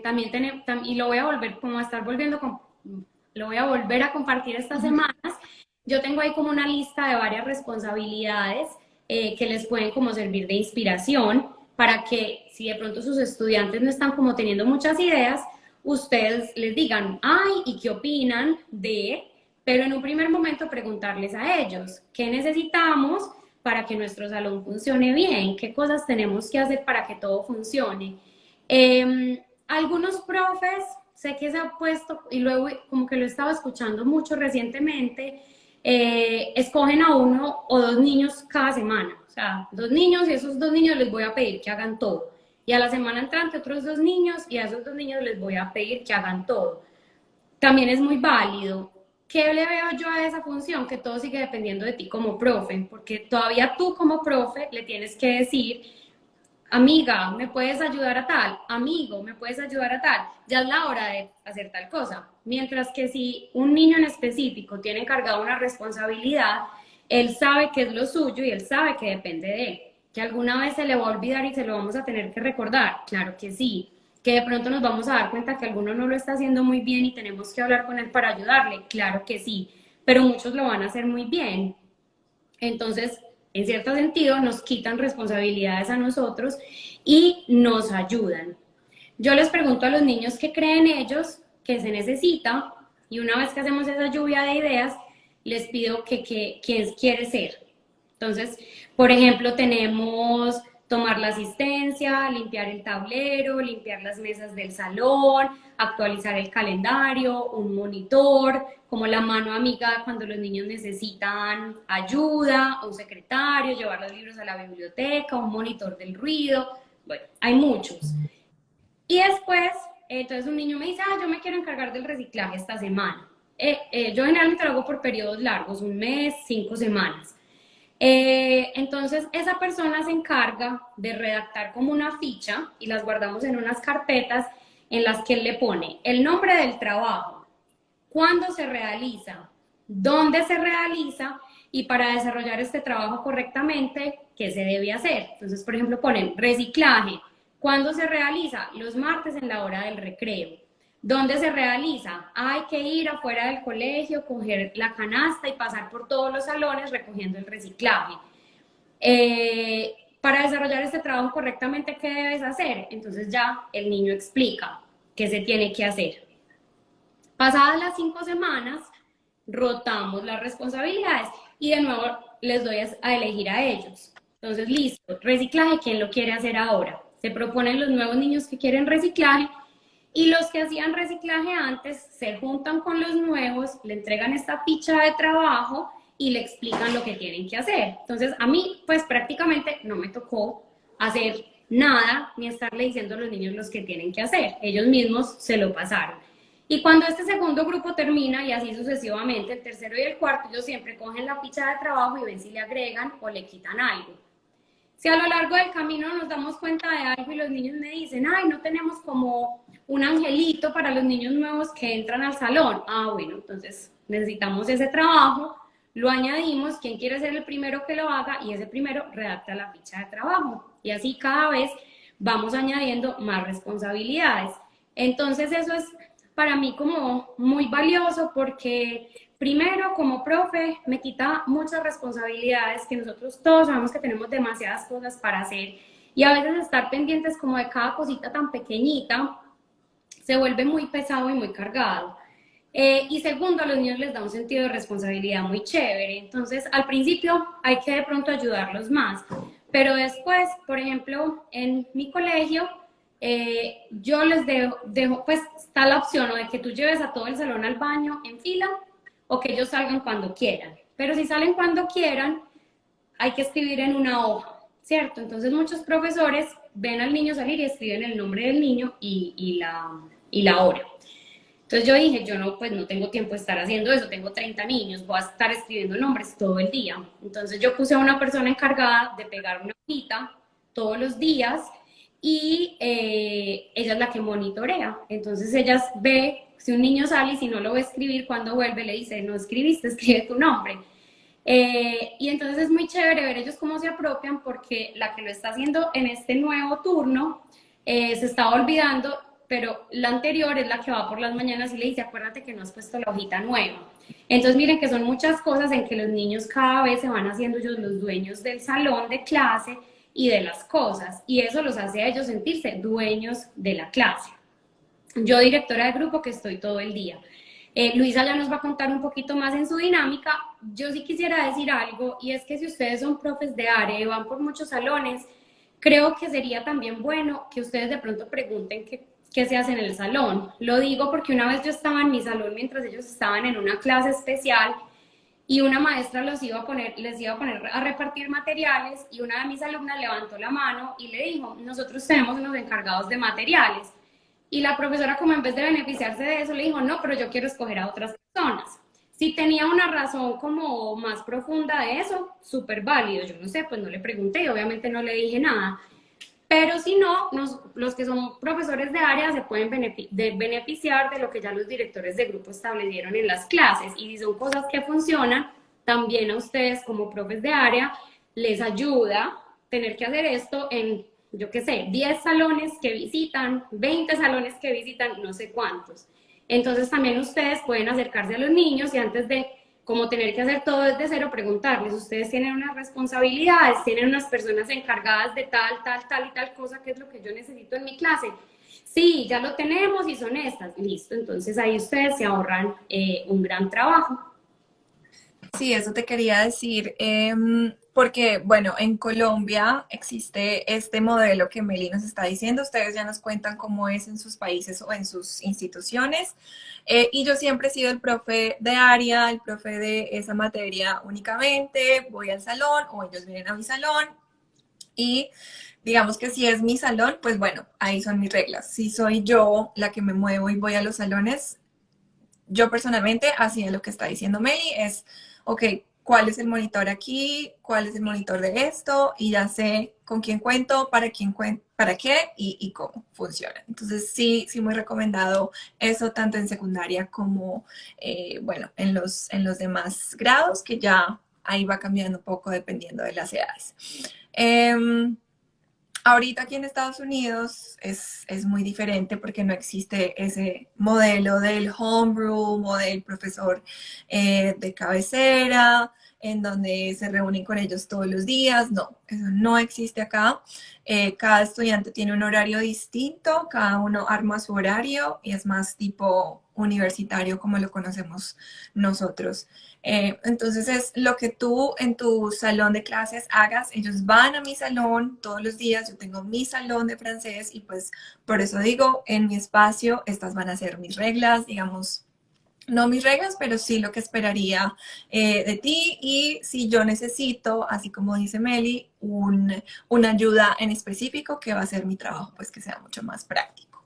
también tenemos, y lo voy a volver, como a estar volviendo, lo voy a volver a compartir estas semanas, yo tengo ahí como una lista de varias responsabilidades que les pueden como servir de inspiración para que si de pronto sus estudiantes no están como teniendo muchas ideas, ustedes les digan, ay, ¿y qué opinan de? Pero en un primer momento preguntarles a ellos, ¿qué necesitamos para que nuestro salón funcione bien? ¿Qué cosas tenemos que hacer para que todo funcione? Algunos profes, sé que se ha puesto, y luego como que lo estaba escuchando mucho recientemente, escogen a uno o dos niños cada semana, o sea, dos niños y esos dos niños les voy a pedir que hagan todo. Y a la semana entrante otros dos niños y a esos dos niños les voy a pedir que hagan todo. También es muy válido. ¿Qué le veo yo a esa función? Que todo sigue dependiendo de ti como profe, porque todavía tú como profe le tienes que decir, amiga, ¿me puedes ayudar a tal? Amigo, ¿me puedes ayudar a tal? Ya es la hora de hacer tal cosa. Mientras que si un niño en específico tiene encargado una responsabilidad, él sabe que es lo suyo y él sabe que depende de él. Que alguna vez se le va a olvidar y se lo vamos a tener que recordar. Claro que sí. Que de pronto nos vamos a dar cuenta que alguno no lo está haciendo muy bien y tenemos que hablar con él para ayudarle. Claro que sí. Pero muchos lo van a hacer muy bien. Entonces, en cierto sentido, nos quitan responsabilidades a nosotros y nos ayudan. Yo les pregunto a los niños qué creen ellos que se necesita y una vez que hacemos esa lluvia de ideas, les pido que quién quiere ser. Entonces, por ejemplo, tenemos tomar la asistencia, limpiar el tablero, limpiar las mesas del salón, actualizar el calendario, un monitor, como la mano amiga cuando los niños necesitan ayuda, un secretario, llevar los libros a la biblioteca, un monitor del ruido. Bueno, hay muchos. Y después, entonces un niño me dice, ah, yo me quiero encargar del reciclaje esta semana. Yo generalmente lo hago por periodos largos, un mes, 5 semanas. Entonces esa persona se encarga de redactar como una ficha y las guardamos en unas carpetas en las que él le pone el nombre del trabajo, cuándo se realiza, dónde se realiza y para desarrollar este trabajo correctamente, qué se debe hacer. Entonces, por ejemplo, ponen reciclaje, ¿cuándo se realiza? Los martes en la hora del recreo. ¿Dónde se realiza? Hay que ir afuera del colegio, coger la canasta y pasar por todos los salones recogiendo el reciclaje. Para desarrollar este trabajo correctamente, ¿qué debes hacer? Entonces ya el niño explica qué se tiene que hacer. Pasadas las 5 semanas, rotamos las responsabilidades y de nuevo les doy a elegir a ellos. Entonces, listo, reciclaje, ¿quién lo quiere hacer ahora? Se proponen los nuevos niños que quieren reciclaje Y los que hacían reciclaje antes se juntan con los nuevos, le entregan esta ficha de trabajo y le explican lo que tienen que hacer. Entonces, a mí, pues prácticamente no me tocó hacer nada ni estarle diciendo a los niños los que tienen que hacer. Ellos mismos se lo pasaron. Y cuando este segundo grupo termina, y así sucesivamente, el tercero y el cuarto, ellos siempre cogen la ficha de trabajo y ven si le agregan o le quitan algo. Si a lo largo del camino nos damos cuenta de algo y los niños me dicen, ay, no tenemos como un angelito para los niños nuevos que entran al salón. Ah, bueno, entonces necesitamos ese trabajo, lo añadimos, quién quiere ser el primero que lo haga y ese primero redacta la ficha de trabajo. Y así cada vez vamos añadiendo más responsabilidades. Entonces eso es para mí como muy valioso porque primero como profe me quita muchas responsabilidades que nosotros todos sabemos que tenemos demasiadas cosas para hacer y a veces estar pendientes como de cada cosita tan pequeñita se vuelve muy pesado y muy cargado. Y segundo, a los niños les da un sentido de responsabilidad muy chévere. Entonces, al principio hay que de pronto ayudarlos más. Pero después, por ejemplo, en mi colegio, yo les dejo, pues está la opción o de que tú lleves a todo el salón al baño en fila o que ellos salgan cuando quieran. Pero si salen cuando quieran, hay que escribir en una hoja, ¿cierto? Entonces muchos profesores ven al niño salir y escriben el nombre del niño y la hora. Entonces yo dije, yo no, pues no tengo tiempo de estar haciendo eso, tengo 30 niños, voy a estar escribiendo nombres todo el día. Entonces yo puse a una persona encargada de pegar una hojita todos los días y ella es la que monitorea. Entonces ella ve si un niño sale y si no lo va a escribir, cuando vuelve le dice, no escribiste, escribe tu nombre. Y entonces es muy chévere ver ellos cómo se apropian porque la que lo está haciendo en este nuevo turno se estaba olvidando, pero la anterior es la que va por las mañanas y le dice, acuérdate que no has puesto la hojita nueva. Entonces miren que son muchas cosas en que los niños cada vez se van haciendo ellos los dueños del salón de clase y de las cosas, y eso los hace a ellos sentirse dueños de la clase. Yo, directora de grupo, que estoy todo el día. Luisa ya nos va a contar un poquito más en su dinámica. Yo sí quisiera decir algo, y es que si ustedes son profes de área y van por muchos salones, creo que sería también bueno que ustedes de pronto pregunten qué se hace en el salón. Lo digo porque una vez yo estaba en mi salón mientras ellos estaban en una clase especial y una maestra les iba a poner a repartir materiales y una de mis alumnas levantó la mano y le dijo, nosotros tenemos unos encargados de materiales. Y la profesora, como en vez de beneficiarse de eso, le dijo, no, pero yo quiero escoger a otras personas. Si tenía una razón como más profunda de eso, súper válido. Yo no sé, pues no le pregunté, obviamente no le dije nada. Pero si no, los que son profesores de área se pueden beneficiar de lo que ya los directores de grupo establecieron en las clases. Y si son cosas que funcionan, también a ustedes como profes de área les ayuda tener que hacer esto en, yo qué sé, 10 salones que visitan, 20 salones que visitan, no sé cuántos. Entonces también ustedes pueden acercarse a los niños y antes de como tener que hacer todo desde cero, preguntarles, ustedes tienen unas responsabilidades, tienen unas personas encargadas de tal y tal cosa, que es lo que yo necesito en mi clase. Sí, ya lo tenemos y son estas, listo, entonces ahí ustedes se ahorran un gran trabajo. Sí, eso te quería decir, porque bueno, en Colombia existe este modelo que Meli nos está diciendo, ustedes ya nos cuentan cómo es en sus países o en sus instituciones, y yo siempre he sido el profe de área, el profe de esa materia únicamente, voy al salón o ellos vienen a mi salón y digamos que si es mi salón, pues bueno, ahí son mis reglas. Si soy yo la que me muevo y voy a los salones, yo personalmente hacía lo que está diciendo Meli, es, ok, ¿cuál es el monitor aquí? ¿Cuál es el monitor de esto? Y ya sé con quién cuento, para qué y cómo funciona. Entonces sí, muy recomendado eso tanto en secundaria como, bueno, en los demás grados, que ya ahí va cambiando un poco dependiendo de las edades. Ahorita aquí en Estados Unidos es muy diferente porque no existe ese modelo del homeroom o del profesor de cabecera, en donde se reúnen con ellos todos los días. No, eso no existe acá. Cada estudiante tiene un horario distinto, cada uno arma su horario y es más tipo universitario como lo conocemos nosotros. Entonces es lo que tú en tu salón de clases hagas. Ellos van a mi salón todos los días, yo tengo mi salón de francés y pues por eso digo, en mi espacio estas van a ser mis reglas, digamos, no mis reglas, pero sí lo que esperaría de ti. Y si yo necesito, así como dice Meli, una ayuda en específico, que va a ser mi trabajo, pues que sea mucho más práctico.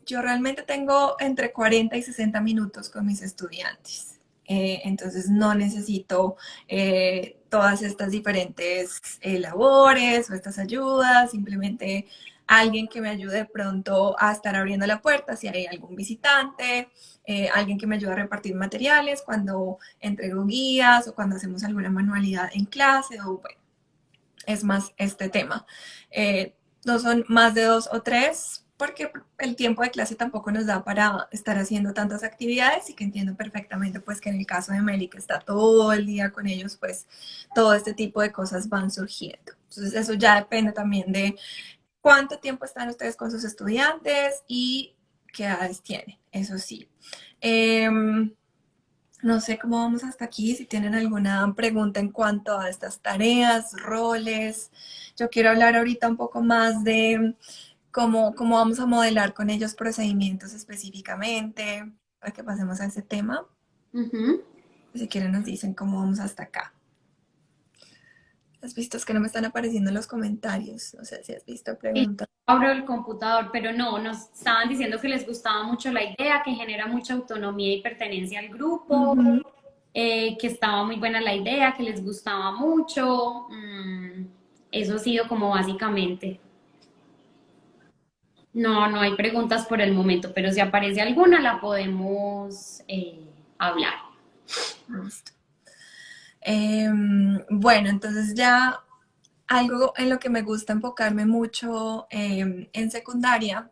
Yo realmente tengo entre 40 y 60 minutos con mis estudiantes. Entonces no necesito todas estas diferentes labores o estas ayudas, simplemente alguien que me ayude de pronto a estar abriendo la puerta si hay algún visitante, alguien que me ayude a repartir materiales cuando entrego guías o cuando hacemos alguna manualidad en clase, o bueno, es más este tema. No son más de 2 o 3 porque el tiempo de clase tampoco nos da para estar haciendo tantas actividades, y que entiendo perfectamente pues que en el caso de Meli, que está todo el día con ellos, pues todo este tipo de cosas van surgiendo. Entonces eso ya depende también de cuánto tiempo están ustedes con sus estudiantes y qué edades tienen, eso sí. No sé cómo vamos hasta aquí, si tienen alguna pregunta en cuanto a estas tareas, roles. Yo quiero hablar ahorita un poco más de cómo vamos a modelar con ellos procedimientos específicamente, para que pasemos a ese tema. Si quieren nos dicen cómo vamos hasta acá. ¿Has visto? Es que no me están apareciendo en los comentarios. No sé si has visto Sí, preguntas. abro el computador, pero no, nos estaban diciendo que les gustaba mucho la idea, que genera mucha autonomía y pertenencia al grupo, Ujú. que estaba muy buena la idea, que les gustaba mucho. Eso ha sido como básicamente. No, no hay preguntas por el momento, pero si aparece alguna la podemos hablar. Listo. Bueno, entonces ya algo en lo que me gusta enfocarme mucho en secundaria,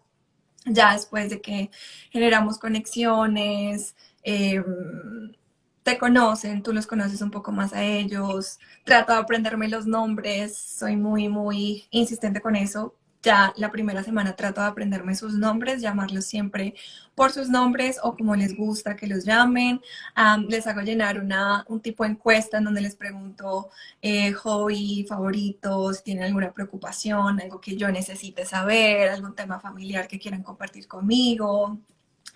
ya después de que generamos conexiones, te conocen, tú los conoces un poco más a ellos, trato de aprenderme los nombres, soy muy insistente con eso. Ya la primera semana trato de aprenderme sus nombres, llamarlos siempre por sus nombres o como les gusta que los llamen. Les hago llenar un tipo de encuesta en donde les pregunto hobby, favoritos, si tienen alguna preocupación, algo que yo necesite saber, algún tema familiar que quieran compartir conmigo,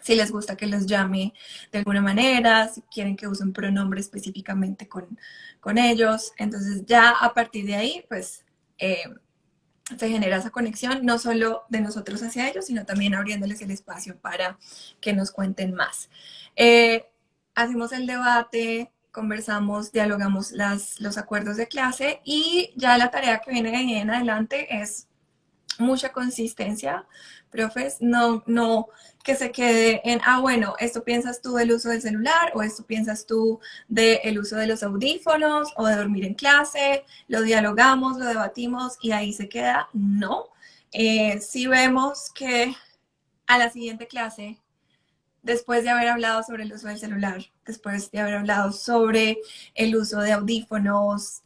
si les gusta que los llame de alguna manera, si quieren que use un pronombre específicamente con ellos. Entonces ya a partir de ahí, pues se genera esa conexión, no solo de nosotros hacia ellos, sino también abriéndoles el espacio para que nos cuenten más. Hacemos el debate, conversamos, dialogamos los acuerdos de clase, y ya la tarea que viene de ahí en adelante es mucha consistencia, profes, no que se quede en, bueno, esto piensas tú del uso del celular, o esto piensas tú del uso de los audífonos o de dormir en clase, lo dialogamos, lo debatimos y ahí se queda. No. Si vemos que a la siguiente clase, después de haber hablado sobre el uso del celular, después de haber hablado sobre el uso de audífonos,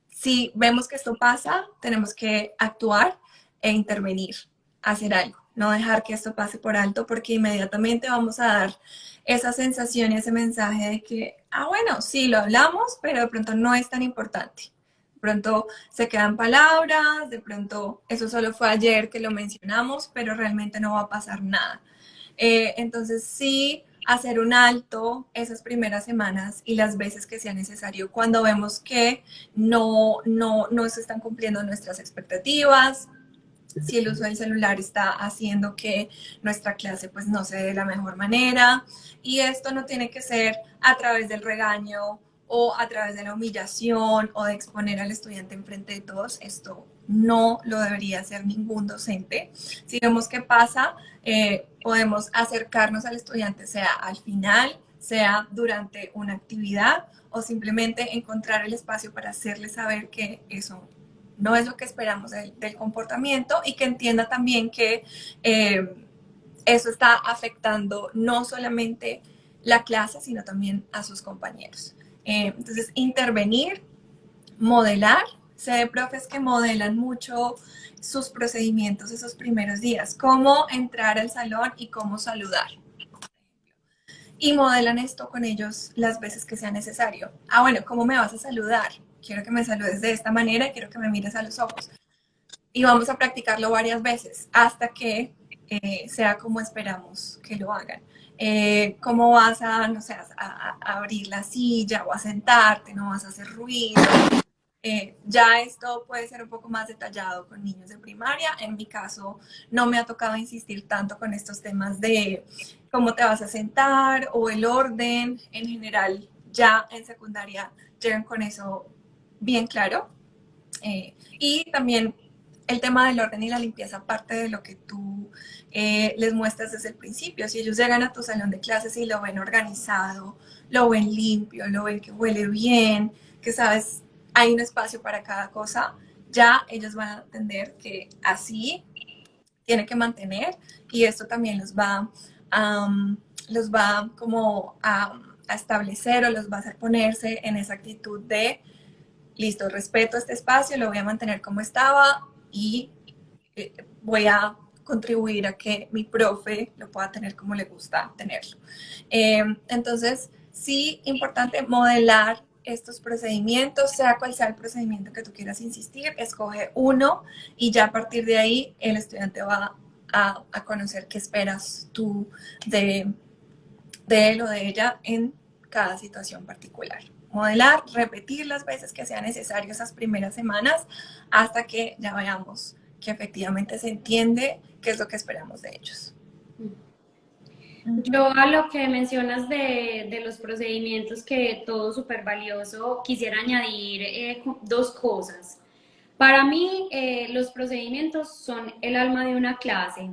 si vemos que esto pasa, tenemos que actuar e intervenir, hacer algo, no dejar que esto pase por alto, porque inmediatamente vamos a dar esa sensación y ese mensaje de que, bueno, sí, lo hablamos, pero de pronto no es tan importante. De pronto se quedan palabras, de pronto eso solo fue ayer que lo mencionamos, pero realmente no va a pasar nada. Entonces sí, hacer un alto esas primeras semanas y las veces que sea necesario cuando vemos que no se están cumpliendo nuestras expectativas, si el uso del celular está haciendo que nuestra clase pues no se dé de la mejor manera. Y esto no tiene que ser a través del regaño o a través de la humillación o de exponer al estudiante enfrente de todos. Esto no lo debería hacer ningún docente. Si vemos qué pasa, podemos acercarnos al estudiante, sea al final, sea durante una actividad, o simplemente encontrar el espacio para hacerle saber que eso no es lo que esperamos del comportamiento, y que entienda también que eso está afectando no solamente la clase, sino también a sus compañeros. Entonces, intervenir, modelar. Sé de profes que modelan mucho sus procedimientos esos primeros días, cómo entrar al salón y cómo saludar. y modelan esto con ellos las veces que sea necesario. Ah, bueno, ¿cómo me vas a saludar? Quiero que me saludes de esta manera y quiero que me mires a los ojos. Y vamos a practicarlo varias veces hasta que sea como esperamos que lo hagan. ¿Cómo vas a, no sé, a abrir la silla o a sentarte? No vas a hacer ruido. Ya esto puede ser un poco más detallado con niños de primaria. En mi caso, no me ha tocado insistir tanto con estos temas de cómo te vas a sentar o el orden. En general, ya en secundaria llegan con eso bien claro. Y también el tema del orden y la limpieza parte de lo que tú les muestras desde el principio. Si ellos llegan a tu salón de clases y lo ven organizado, lo ven limpio, lo ven que huele bien, que sabes, hay un espacio para cada cosa, ya ellos van a entender que así tiene que mantener y esto también los va como a establecer o los va a hacer ponerse en esa actitud de listo, respeto este espacio, lo voy a mantener como estaba y voy a contribuir a que mi profe lo pueda tener como le gusta tenerlo. Entonces, sí, importante modelar estos procedimientos, sea cual sea el procedimiento que tú quieras insistir, escoge uno y ya a partir de ahí el estudiante va a conocer qué esperas tú de él o de ella en cada situación particular. Modelar, repetir las veces que sea necesario esas primeras semanas hasta que ya veamos que efectivamente se entiende qué es lo que esperamos de ellos. Yo a lo que mencionas de los procedimientos, que todo súper valioso, quisiera añadir dos cosas. Para mí, los procedimientos son el alma de una clase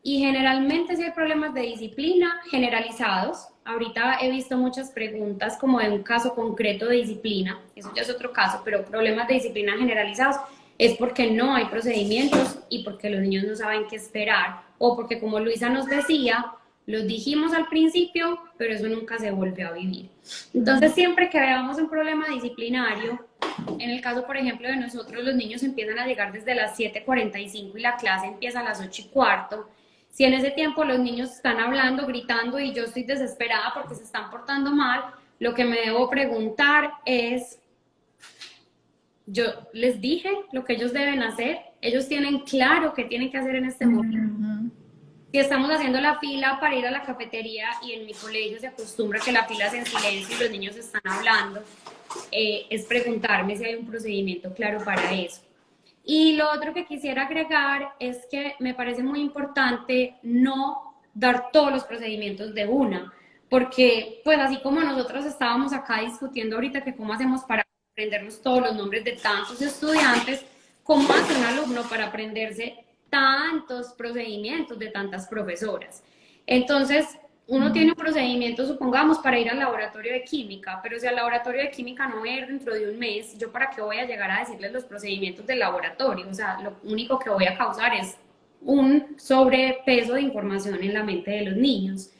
y generalmente si hay problemas de disciplina generalizados, ahorita he visto muchas preguntas como de un caso concreto de disciplina, eso ya es otro caso, pero problemas de disciplina generalizados es porque no hay procedimientos y porque los niños no saben qué esperar o porque como Luisa nos decía, los dijimos al principio, pero eso nunca se volvió a vivir. Entonces, siempre que veamos un problema disciplinario, en el caso, por ejemplo, de nosotros, los niños empiezan a llegar desde las 7:45 y la clase empieza a las 8:15. Si en ese tiempo los niños están hablando, gritando y yo estoy desesperada porque se están portando mal, lo que me debo preguntar es, yo les dije lo que ellos deben hacer, ellos tienen claro qué tienen que hacer en este momento. Si estamos haciendo la fila para ir a la cafetería y en mi colegio se acostumbra que la fila es en silencio y los niños están hablando, es preguntarme si hay un procedimiento claro para eso. Y lo otro que quisiera agregar es que me parece muy importante no dar todos los procedimientos de una, porque pues así como nosotros estábamos acá discutiendo ahorita que cómo hacemos para aprendernos todos los nombres de tantos estudiantes, ¿cómo hace un alumno para aprenderse tantos procedimientos de tantas profesoras? Entonces, uno tiene un procedimiento, supongamos, para ir al laboratorio de química, pero si al laboratorio de química no voy a ir dentro de un mes, ¿yo para qué voy a llegar a decirles los procedimientos del laboratorio? O sea, lo único que voy a causar es un sobrepeso de información en la mente de los niños.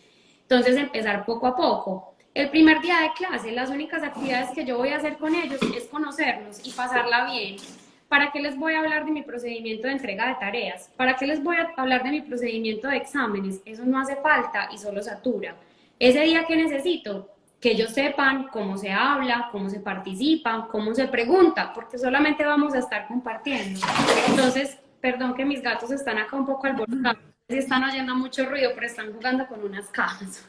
Entonces, empezar poco a poco. El primer día de clase, las únicas actividades que yo voy a hacer con ellos es conocernos y pasarla bien. ¿Para qué les voy a hablar de mi procedimiento de entrega de tareas? ¿Para qué les voy a hablar de mi procedimiento de exámenes? Eso no hace falta y solo satura. Ese día que necesito que ellos sepan cómo se habla, cómo se participa, cómo se pregunta, porque solamente vamos a estar compartiendo. Entonces, perdón que mis gatos están acá un poco alborotados, si están oyendo mucho ruido, pero están jugando con unas cajas.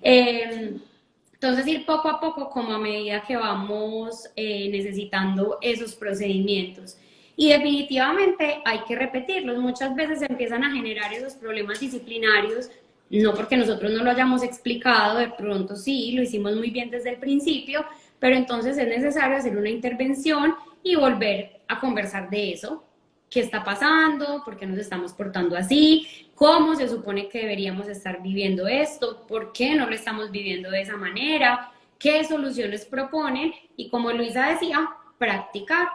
Entonces, ir poco a poco, como a medida que vamos necesitando esos procedimientos. Y definitivamente hay que repetirlos. Muchas veces se empiezan a generar esos problemas disciplinarios, no porque nosotros no lo hayamos explicado, de pronto sí, lo hicimos muy bien desde el principio, pero entonces es necesario hacer una intervención y volver a conversar de eso. ¿Qué está pasando? ¿Por qué nos estamos portando así? ¿Cómo se supone que deberíamos estar viviendo esto? ¿Por qué no lo estamos viviendo de esa manera? ¿Qué soluciones proponen? Y como Luisa decía, practicar.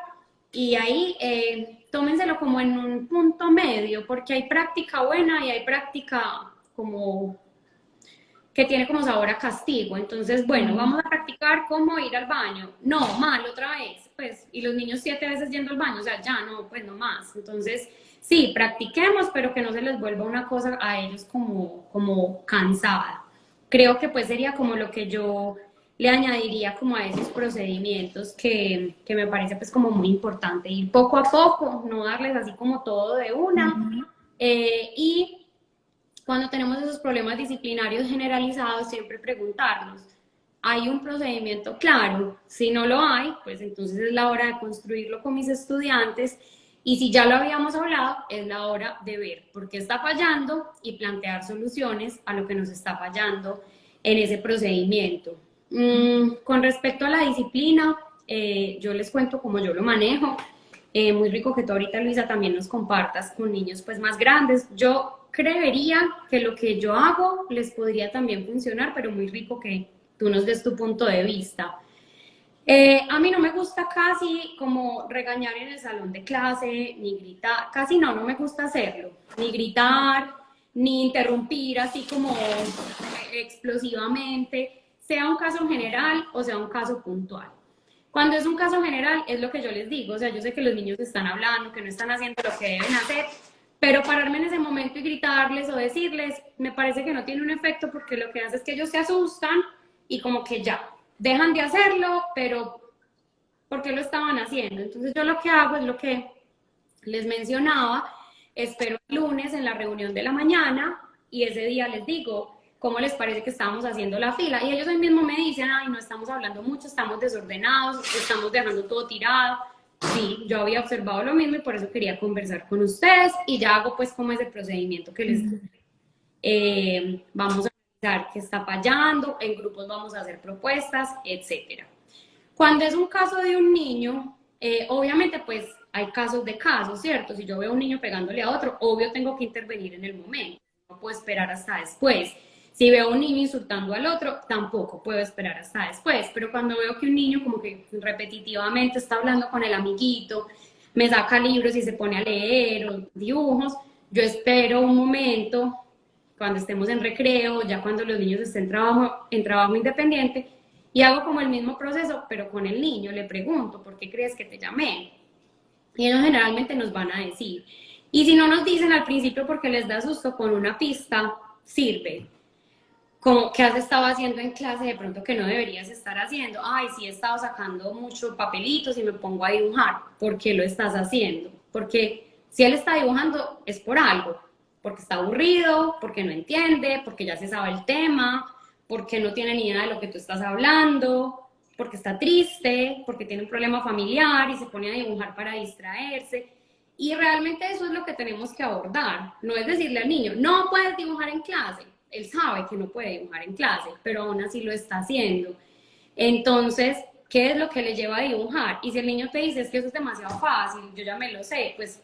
Y ahí tómenselo como en un punto medio, porque hay práctica buena y hay práctica como que tiene como sabor a castigo. Entonces, bueno, vamos a practicar cómo ir al baño. No, mal, otra vez. Pues, y los niños 7 veces yendo al baño, o sea, ya no, pues no más. Entonces, sí, practiquemos, pero que no se les vuelva una cosa a ellos como cansada. ¿Ok? creo que pues sería como lo que yo le añadiría como a esos procedimientos que me parece pues como muy importante, ir poco a poco, no darles así como todo de una. Ujú. Y cuando tenemos esos problemas disciplinarios generalizados, siempre preguntarnos, ¿hay un procedimiento claro? Si no lo hay, pues entonces es la hora de construirlo con mis estudiantes. Y si ya lo habíamos hablado, es la hora de ver por qué está fallando y plantear soluciones a lo que nos está fallando en ese procedimiento. Con respecto a la disciplina, yo les cuento cómo yo lo manejo. Muy rico que tú ahorita, Luisa, también nos compartas con niños pues más grandes. Yo creería que lo que yo hago les podría también funcionar, pero muy rico que tú nos des tu punto de vista. A mí no me gusta casi como regañar en el salón de clase, ni gritar, casi no, no me gusta hacerlo, ni gritar, ni interrumpir así como explosivamente, sea un caso general o sea un caso puntual. Cuando es un caso general, es lo que yo les digo, o sea, yo sé que los niños están hablando, que no están haciendo lo que deben hacer, pero pararme en ese momento y gritarles o decirles, me parece que no tiene un efecto porque lo que hace es que ellos se asustan y como que ya, dejan de hacerlo, pero ¿por qué lo estaban haciendo? Entonces yo lo que hago es lo que les mencionaba, espero el lunes en la reunión de la mañana y ese día les digo, ¿cómo les parece que estábamos haciendo la fila? Y ellos hoy mismo me dicen, ay, no estamos hablando mucho, estamos desordenados, estamos dejando todo tirado. Sí, yo había observado lo mismo y por eso quería conversar con ustedes y ya hago pues como ese procedimiento que les vamos a analizar qué está fallando, en grupos vamos a hacer propuestas, etcétera. Cuando es un caso de un niño, obviamente pues hay casos de casos, ¿cierto? Si yo veo a un niño pegándole a otro, obvio tengo que intervenir en el momento, no puedo esperar hasta después. Si veo a un niño insultando al otro, tampoco puedo esperar hasta después. Pero cuando veo que un niño como que repetitivamente está hablando con el amiguito, me saca libros y se pone a leer o dibujos, yo espero un momento cuando estemos en recreo, ya cuando los niños estén en trabajo independiente, y hago como el mismo proceso, pero con el niño, le pregunto, ¿por qué crees que te llamé? Y ellos generalmente nos van a decir. Y si no nos dicen al principio porque les da susto, con una pista sirve. Como, ¿qué has estado haciendo en clase de pronto que no deberías estar haciendo? Ay, sí he estado sacando muchos papelitos y me pongo a dibujar. ¿Por qué lo estás haciendo? Porque si él está dibujando es por algo. Porque está aburrido, porque no entiende, porque ya se sabe el tema, porque no tiene ni idea de lo que tú estás hablando, porque está triste, porque tiene un problema familiar y se pone a dibujar para distraerse. Y realmente eso es lo que tenemos que abordar. No es decirle al niño, no puedes dibujar en clase. Él sabe que no puede dibujar en clase, pero aún así lo está haciendo. Entonces, ¿qué es lo que le lleva a dibujar? Y si el niño te dice, es que eso es demasiado fácil, yo ya me lo sé, pues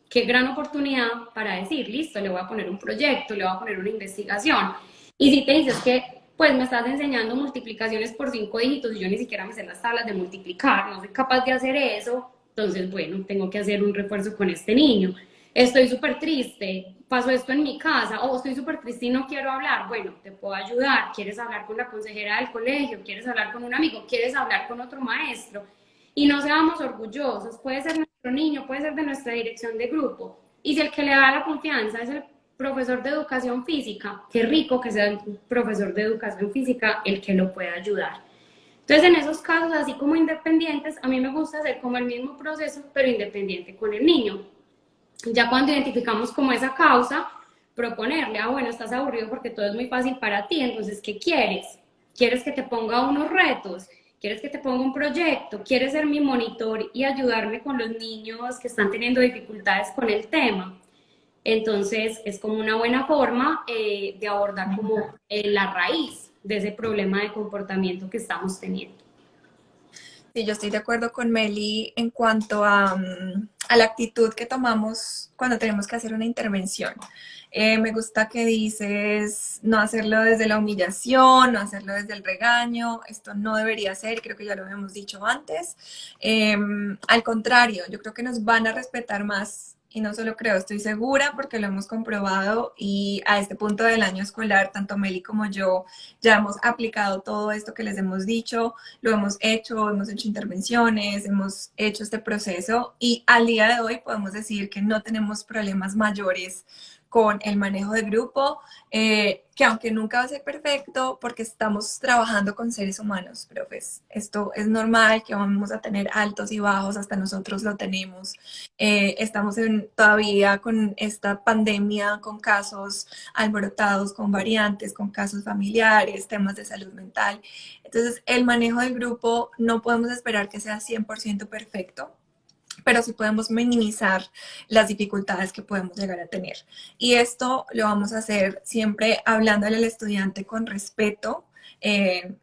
qué gran oportunidad para decir, listo, le voy a poner un proyecto, le voy a poner una investigación. Y si te dices que, pues me estás enseñando multiplicaciones por 5 dígitos y yo ni siquiera me sé las tablas de multiplicar, no soy capaz de hacer eso, entonces, bueno, tengo que hacer un refuerzo con este niño. Estoy súper triste, pasó esto en mi casa, o estoy súper triste y no quiero hablar, bueno, te puedo ayudar, quieres hablar con la consejera del colegio, quieres hablar con un amigo, quieres hablar con otro maestro, y no seamos orgullosos, puede ser nuestro niño, puede ser de nuestra dirección de grupo, y si el que le da la confianza es el profesor de educación física, qué rico que sea el profesor de educación física el que lo pueda ayudar. Entonces, en esos casos, así como independientes, a mí me gusta hacer como el mismo proceso, pero independiente con el niño. Ya cuando identificamos como esa causa, proponerle, bueno, estás aburrido porque todo es muy fácil para ti, entonces, ¿qué quieres? ¿Quieres que te ponga unos retos? ¿Quieres que te ponga un proyecto? ¿Quieres ser mi monitor y ayudarme con los niños que están teniendo dificultades con el tema? Entonces, es como una buena forma de abordar como la raíz de ese problema de comportamiento que estamos teniendo. Sí, yo estoy de acuerdo con Meli en cuanto a la actitud que tomamos cuando tenemos que hacer una intervención. Me gusta que dices no hacerlo desde la humillación, no hacerlo desde el regaño, esto no debería ser, creo que ya lo habíamos dicho antes. Al contrario, yo creo que nos van a respetar más. Y no solo creo, estoy segura porque lo hemos comprobado y a este punto del año escolar, tanto Meli como yo ya hemos aplicado todo esto que les hemos dicho, lo hemos hecho intervenciones, hemos hecho este proceso y al día de hoy podemos decir que no tenemos problemas mayores con el manejo de grupo, que aunque nunca va a ser perfecto, porque estamos trabajando con seres humanos, profes, esto es normal que vamos a tener altos y bajos, hasta nosotros lo tenemos. Estamos todavía con esta pandemia, con casos alborotados, con variantes, con casos familiares, temas de salud mental. Entonces, el manejo del grupo no podemos esperar que sea 100% perfecto, pero sí podemos minimizar las dificultades que podemos llegar a tener. Y esto lo vamos a hacer siempre hablándole al estudiante con respeto, eh,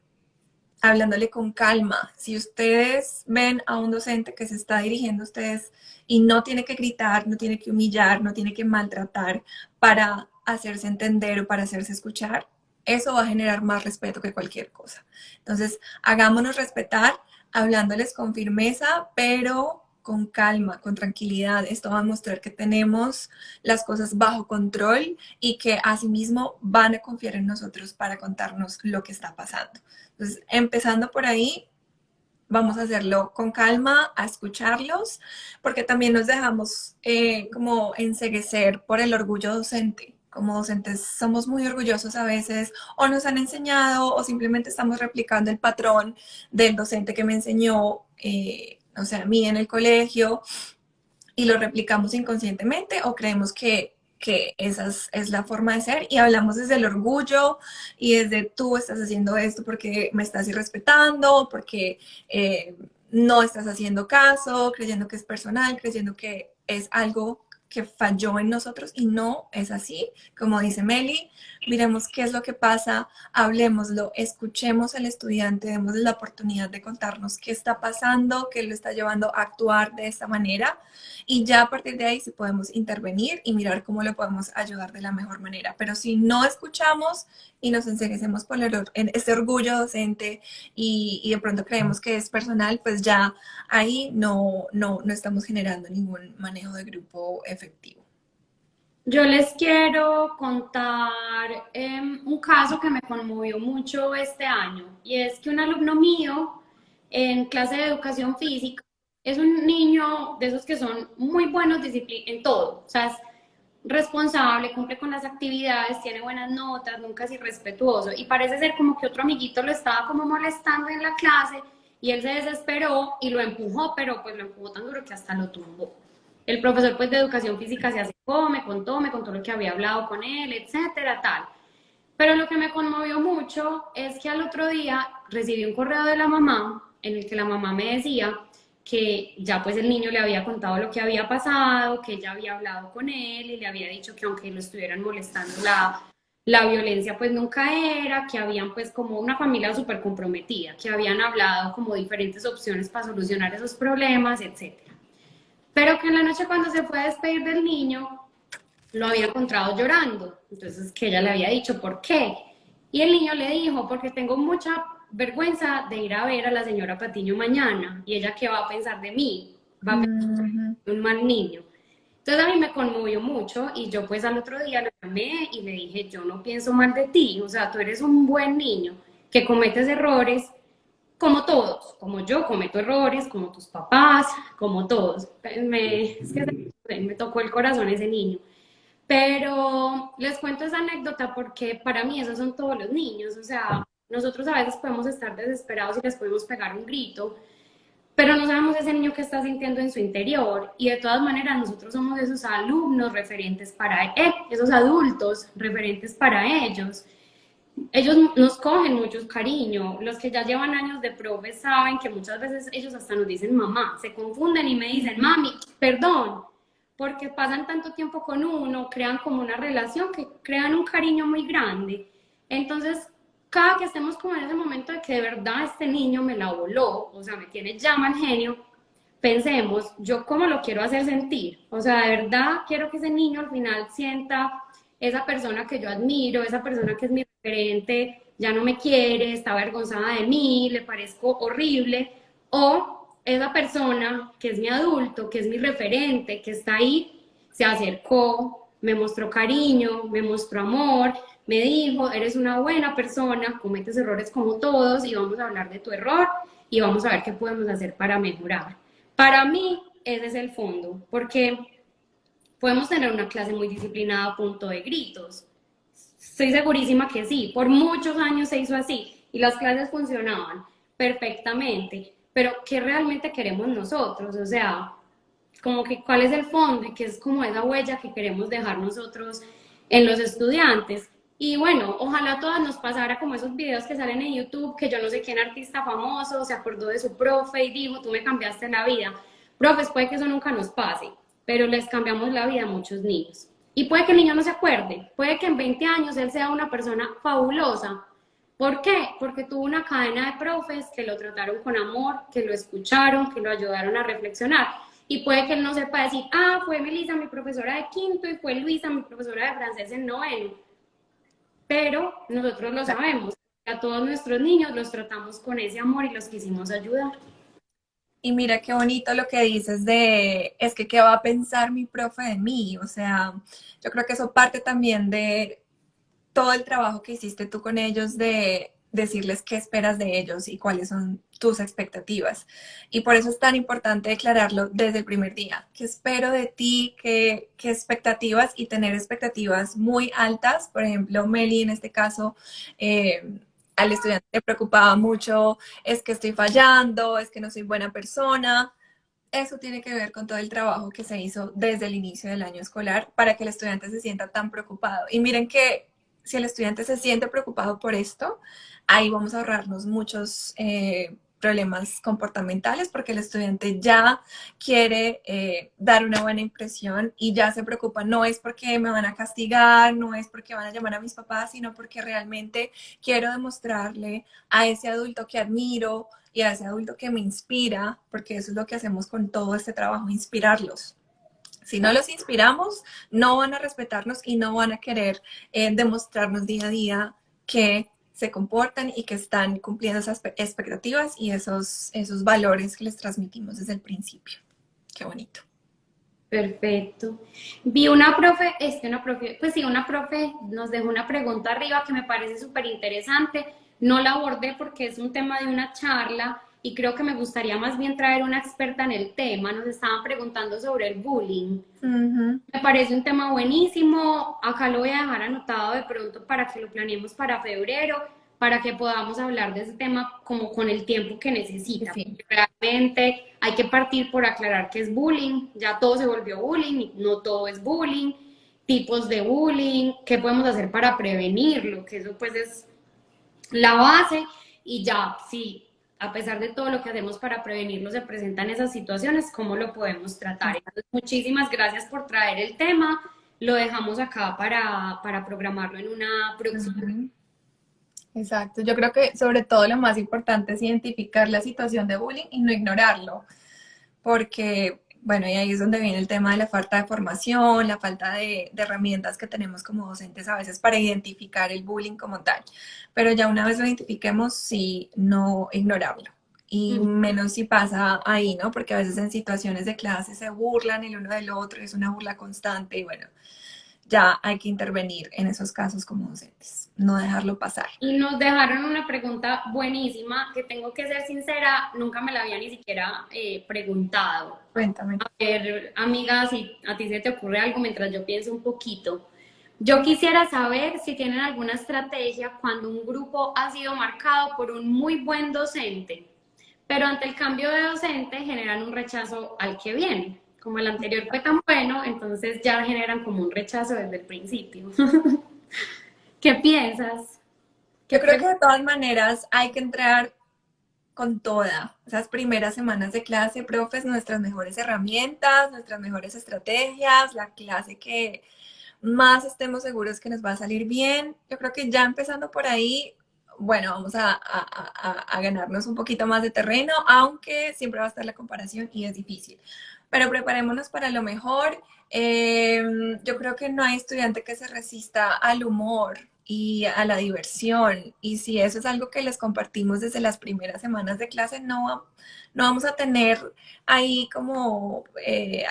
hablándole con calma. Si ustedes ven a un docente que se está dirigiendo a ustedes y no tiene que gritar, no tiene que humillar, no tiene que maltratar para hacerse entender o para hacerse escuchar, eso va a generar más respeto que cualquier cosa. Entonces, hagámonos respetar, hablándoles con firmeza, pero con calma, con tranquilidad. Esto va a mostrar que tenemos las cosas bajo control y que asimismo van a confiar en nosotros para contarnos lo que está pasando. Entonces, empezando por ahí, vamos a hacerlo con calma, a escucharlos, porque también nos dejamos como enceguecer por el orgullo docente. Como docentes somos muy orgullosos a veces, o nos han enseñado, o simplemente estamos replicando el patrón del docente que me enseñó, o sea, a mí en el colegio, y lo replicamos inconscientemente, o creemos que esa es la forma de ser y hablamos desde el orgullo y desde tú estás haciendo esto porque me estás irrespetando, porque no estás haciendo caso, creyendo que es personal, creyendo que es algo que falló en nosotros y no es así. Como dice Meli, miremos qué es lo que pasa, hablemoslo, escuchemos al estudiante, démosle la oportunidad de contarnos qué está pasando, qué lo está llevando a actuar de esta manera y ya a partir de ahí sí podemos intervenir y mirar cómo lo podemos ayudar de la mejor manera. Pero si no escuchamos y nos enceguecemos por este orgullo docente y de pronto creemos que es personal, pues ya ahí no estamos generando ningún manejo de grupo efectivo. Yo les quiero contar un caso que me conmovió mucho este año y es que un alumno mío en clase de educación física es un niño de esos que son muy buenos en todo, o sea, es responsable, cumple con las actividades, tiene buenas notas, nunca es irrespetuoso y parece ser como que otro amiguito lo estaba como molestando en la clase y él se desesperó y lo empujó, pero pues lo empujó tan duro que hasta lo tumbó. El profesor pues de educación física se acercó, me contó lo que había hablado con él, etcétera, tal. Pero lo que me conmovió mucho es que al otro día recibí un correo de la mamá en el que la mamá me decía que ya pues el niño le había contado lo que había pasado, que ella había hablado con él y le había dicho que aunque lo estuvieran molestando la violencia pues nunca era, que habían pues como una familia súper comprometida, que habían hablado como diferentes opciones para solucionar esos problemas, etcétera. Pero que en la noche cuando se fue a despedir del niño, lo había encontrado llorando. Entonces que ella le había dicho, ¿por qué? Y el niño le dijo, porque tengo mucha vergüenza de ir a ver a la señora Patiño mañana. Y ella, ¿qué va a pensar de mí? Va a pensar de un mal niño. Entonces a mí me conmovió mucho y yo pues al otro día lo llamé y le dije, yo no pienso mal de ti, o sea, tú eres un buen niño que cometes errores como todos, como yo cometo errores, como tus papás, como todos. Es que me tocó el corazón ese niño. Pero les cuento esa anécdota porque para mí esos son todos los niños. O sea, nosotros a veces podemos estar desesperados y les podemos pegar un grito, pero no sabemos ese niño que está sintiendo en su interior. Y de todas maneras, nosotros somos esos alumnos referentes para esos adultos referentes para ellos. Ellos nos cogen mucho cariño. Los que ya llevan años de profe saben que muchas veces ellos hasta nos dicen mamá, se confunden y me dicen mami, perdón, porque pasan tanto tiempo con uno, crean como una relación que crean un cariño muy grande. Entonces, cada que estemos como en ese momento de que de verdad este niño me la voló, o sea, me tiene llama el genio, pensemos, yo cómo lo quiero hacer sentir. O sea, de verdad quiero que ese niño al final sienta esa persona que yo admiro, esa persona que es mi referente, ya no me quiere, está avergonzada de mí, le parezco horrible, o esa persona que es mi adulto, que es mi referente, que está ahí, se acercó, me mostró cariño, me mostró amor, me dijo, eres una buena persona, cometes errores como todos y vamos a hablar de tu error y vamos a ver qué podemos hacer para mejorar. Para mí, ese es el fondo, porque podemos tener una clase muy disciplinada a punto de gritos. Estoy segurísima que sí, por muchos años se hizo así y las clases funcionaban perfectamente, pero ¿qué realmente queremos nosotros? O sea, como que cuál es el fondo y qué es como esa huella que queremos dejar nosotros en los estudiantes. Y bueno, ojalá a todas nos pasara como esos videos que salen en YouTube, que yo no sé quién artista famoso se acordó de su profe y dijo, tú me cambiaste la vida. Profes, puede que eso nunca nos pase, pero les cambiamos la vida a muchos niños. Y puede que el niño no se acuerde, puede que en 20 años él sea una persona fabulosa. ¿Por qué? Porque tuvo una cadena de profes que lo trataron con amor, que lo escucharon, que lo ayudaron a reflexionar. Y puede que él no sepa decir, ah, fue Melissa mi profesora de quinto y fue Luisa mi profesora de francés en noveno. Pero nosotros lo sabemos. A todos nuestros niños los tratamos con ese amor y los quisimos ayudar. Y mira qué bonito lo que dices de, es que qué va a pensar mi profe de mí. O sea, yo creo que eso parte también de todo el trabajo que hiciste tú con ellos de decirles qué esperas de ellos y cuáles son tus expectativas. Y por eso es tan importante declararlo desde el primer día. ¿Qué espero de ti? ¿Qué expectativas? Y tener expectativas muy altas. Por ejemplo, Meli en este caso, al estudiante le preocupaba mucho, es que estoy fallando, es que no soy buena persona. Eso tiene que ver con todo el trabajo que se hizo desde el inicio del año escolar para que el estudiante se sienta tan preocupado. Y miren que si el estudiante se siente preocupado por esto, ahí vamos a ahorrarnos muchos problemas comportamentales porque el estudiante ya quiere dar una buena impresión y ya se preocupa. No es porque me van a castigar, no es porque van a llamar a mis papás, sino porque realmente quiero demostrarle a ese adulto que admiro y a ese adulto que me inspira, porque eso es lo que hacemos con todo este trabajo, inspirarlos. Si no los inspiramos, no van a respetarnos y no van a querer demostrarnos día a día que se comportan y que están cumpliendo esas expectativas y esos valores que les transmitimos desde el principio. Qué bonito. Perfecto. Vi una profe, pues sí, una profe nos dejó una pregunta arriba que me parece súper interesante. No la abordé porque es un tema de una charla y creo que me gustaría más bien traer una experta en el tema. Nos estaban preguntando sobre el bullying. Uh -huh. Me parece un tema buenísimo. Acá lo voy a dejar anotado de pronto para que lo planeemos para febrero, para que podamos hablar de ese tema como con el tiempo que necesita. Sí. Realmente hay que partir por aclarar qué es bullying. Ya todo se volvió bullying, no todo es bullying, tipos de bullying, qué podemos hacer para prevenirlo, que eso pues es la base y ya, sí, a pesar de todo lo que hacemos para prevenirlo, se presentan esas situaciones, ¿cómo lo podemos tratar? Entonces, muchísimas gracias por traer el tema. Lo dejamos acá para programarlo en una próxima. Uh -huh. Exacto, yo creo que sobre todo lo más importante es identificar la situación de bullying y no ignorarlo, porque, bueno, y ahí es donde viene el tema de la falta de formación, la falta de herramientas que tenemos como docentes a veces para identificar el bullying como tal, pero ya una vez lo identifiquemos, sí, no ignorarlo. Y menos si pasa ahí, ¿no? Porque a veces en situaciones de clase se burlan el uno del otro, es una burla constante y bueno, ya hay que intervenir en esos casos como docentes, no dejarlo pasar. Y nos dejaron una pregunta buenísima que tengo que ser sincera, nunca me la había ni siquiera preguntado. Cuéntame. A ver, amiga, si a ti se te ocurre algo mientras yo pienso un poquito. Yo quisiera saber si tienen alguna estrategia cuando un grupo ha sido marcado por un muy buen docente, pero ante el cambio de docente generan un rechazo al que viene. Como el anterior fue tan bueno, entonces ya generan como un rechazo desde el principio. ¿Qué piensas? Yo creo que de todas maneras hay que entrar con toda. Esas primeras semanas de clase, profes, nuestras mejores herramientas, nuestras mejores estrategias, la clase que más estemos seguros que nos va a salir bien. Yo creo que ya empezando por ahí, bueno, vamos a ganarnos un poquito más de terreno, aunque siempre va a estar la comparación y es difícil. Pero preparémonos para lo mejor. Yo creo que no hay estudiante que se resista al humor y a la diversión. Y si eso es algo que les compartimos desde las primeras semanas de clase, no vamos a tener ahí como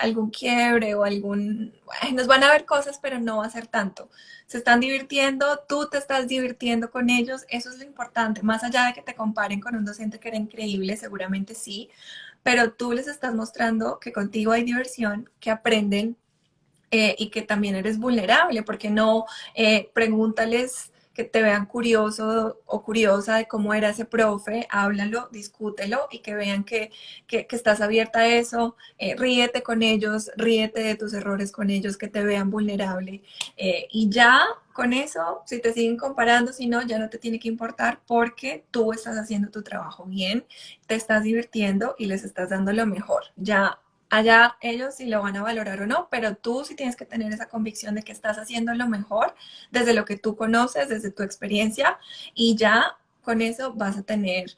algún quiebre o nos van a ver cosas, pero no va a ser tanto. Se están divirtiendo, tú te estás divirtiendo con ellos, eso es lo importante. Más allá de que te comparen con un docente que era increíble, seguramente sí, pero tú les estás mostrando que contigo hay diversión, que aprenden y que también eres vulnerable, porque no pregúntales que te vean curioso o curiosa de cómo era ese profe, háblalo, discútelo y que vean que estás abierta a eso, ríete con ellos, ríete de tus errores con ellos, que te vean vulnerable y ya con eso, si te siguen comparando, si no, ya no te tiene que importar porque tú estás haciendo tu trabajo bien, te estás divirtiendo y les estás dando lo mejor. Ya allá ellos si lo van a valorar o no, pero tú sí tienes que tener esa convicción de que estás haciendo lo mejor desde lo que tú conoces, desde tu experiencia y ya con eso vas a tener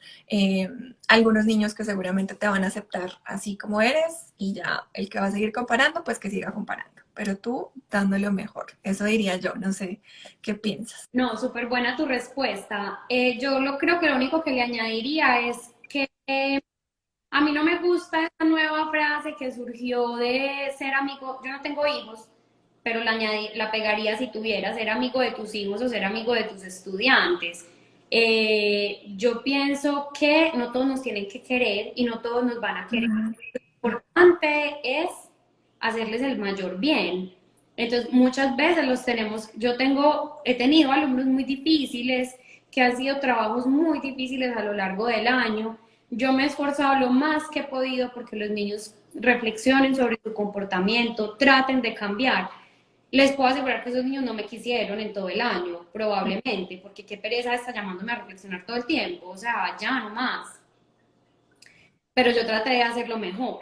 algunos niños que seguramente te van a aceptar así como eres y ya el que va a seguir comparando, pues que siga comparando, pero tú dando lo mejor. Eso diría yo, no sé qué piensas. No, súper buena tu respuesta. Yo creo que lo único que le añadiría es que a mí no me gusta esa nueva frase que surgió de ser amigo. Yo no tengo hijos, pero la pegaría si tuviera ser amigo de tus hijos o ser amigo de tus estudiantes. Yo pienso que no todos nos tienen que querer y no todos nos van a querer. Ujú. Lo importante es hacerles el mayor bien. Entonces, muchas veces he tenido alumnos muy difíciles que han sido trabajos muy difíciles a lo largo del año. Yo me he esforzado lo más que he podido porque los niños reflexionen sobre su comportamiento, traten de cambiar. Les puedo asegurar que esos niños no me quisieron en todo el año, probablemente, porque qué pereza está llamándome a reflexionar todo el tiempo, o sea, ya no más. Pero yo traté de hacerlo mejor.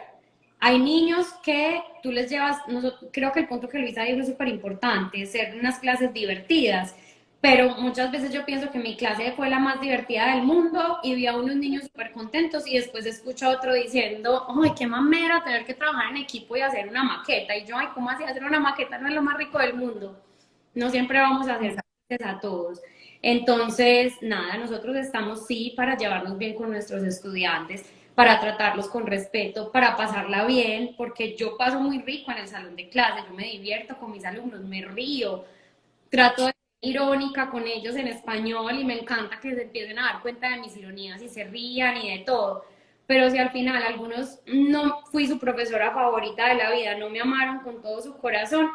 Hay niños que tú les llevas, creo que el punto que Luisa dijo es súper importante, ser unas clases divertidas, pero muchas veces yo pienso que mi clase fue la más divertida del mundo y vi a unos niños súper contentos y después escucho a otro diciendo, ay, qué mamera tener que trabajar en equipo y hacer una maqueta. Y yo, ay, ¿cómo así hacer una maqueta? No es lo más rico del mundo. No siempre vamos a hacer gracias a todos. Entonces, nada, nosotros estamos sí para llevarnos bien con nuestros estudiantes, para tratarlos con respeto, para pasarla bien, porque yo paso muy rico en el salón de clase, yo me divierto con mis alumnos, me río, trato de ser irónica con ellos en español y me encanta que se empiecen a dar cuenta de mis ironías y se rían y de todo. Pero si al final algunos no fui su profesora favorita de la vida, no me amaron con todo su corazón,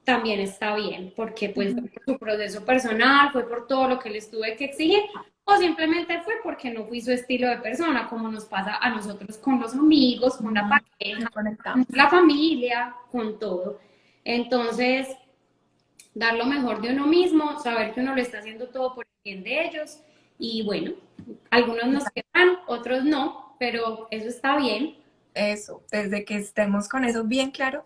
también está bien, porque pues fue por su proceso personal, fue por todo lo que les tuve que exigir, o simplemente fue porque no fui su estilo de persona, como nos pasa a nosotros con los amigos, con la No pareja, con conectamos. la familia, con todo. Entonces, dar lo mejor de uno mismo, saber que uno lo está haciendo todo por el bien de ellos, y bueno, algunos nos quedan, otros no, pero eso está bien. Eso, desde que estemos con eso bien claro,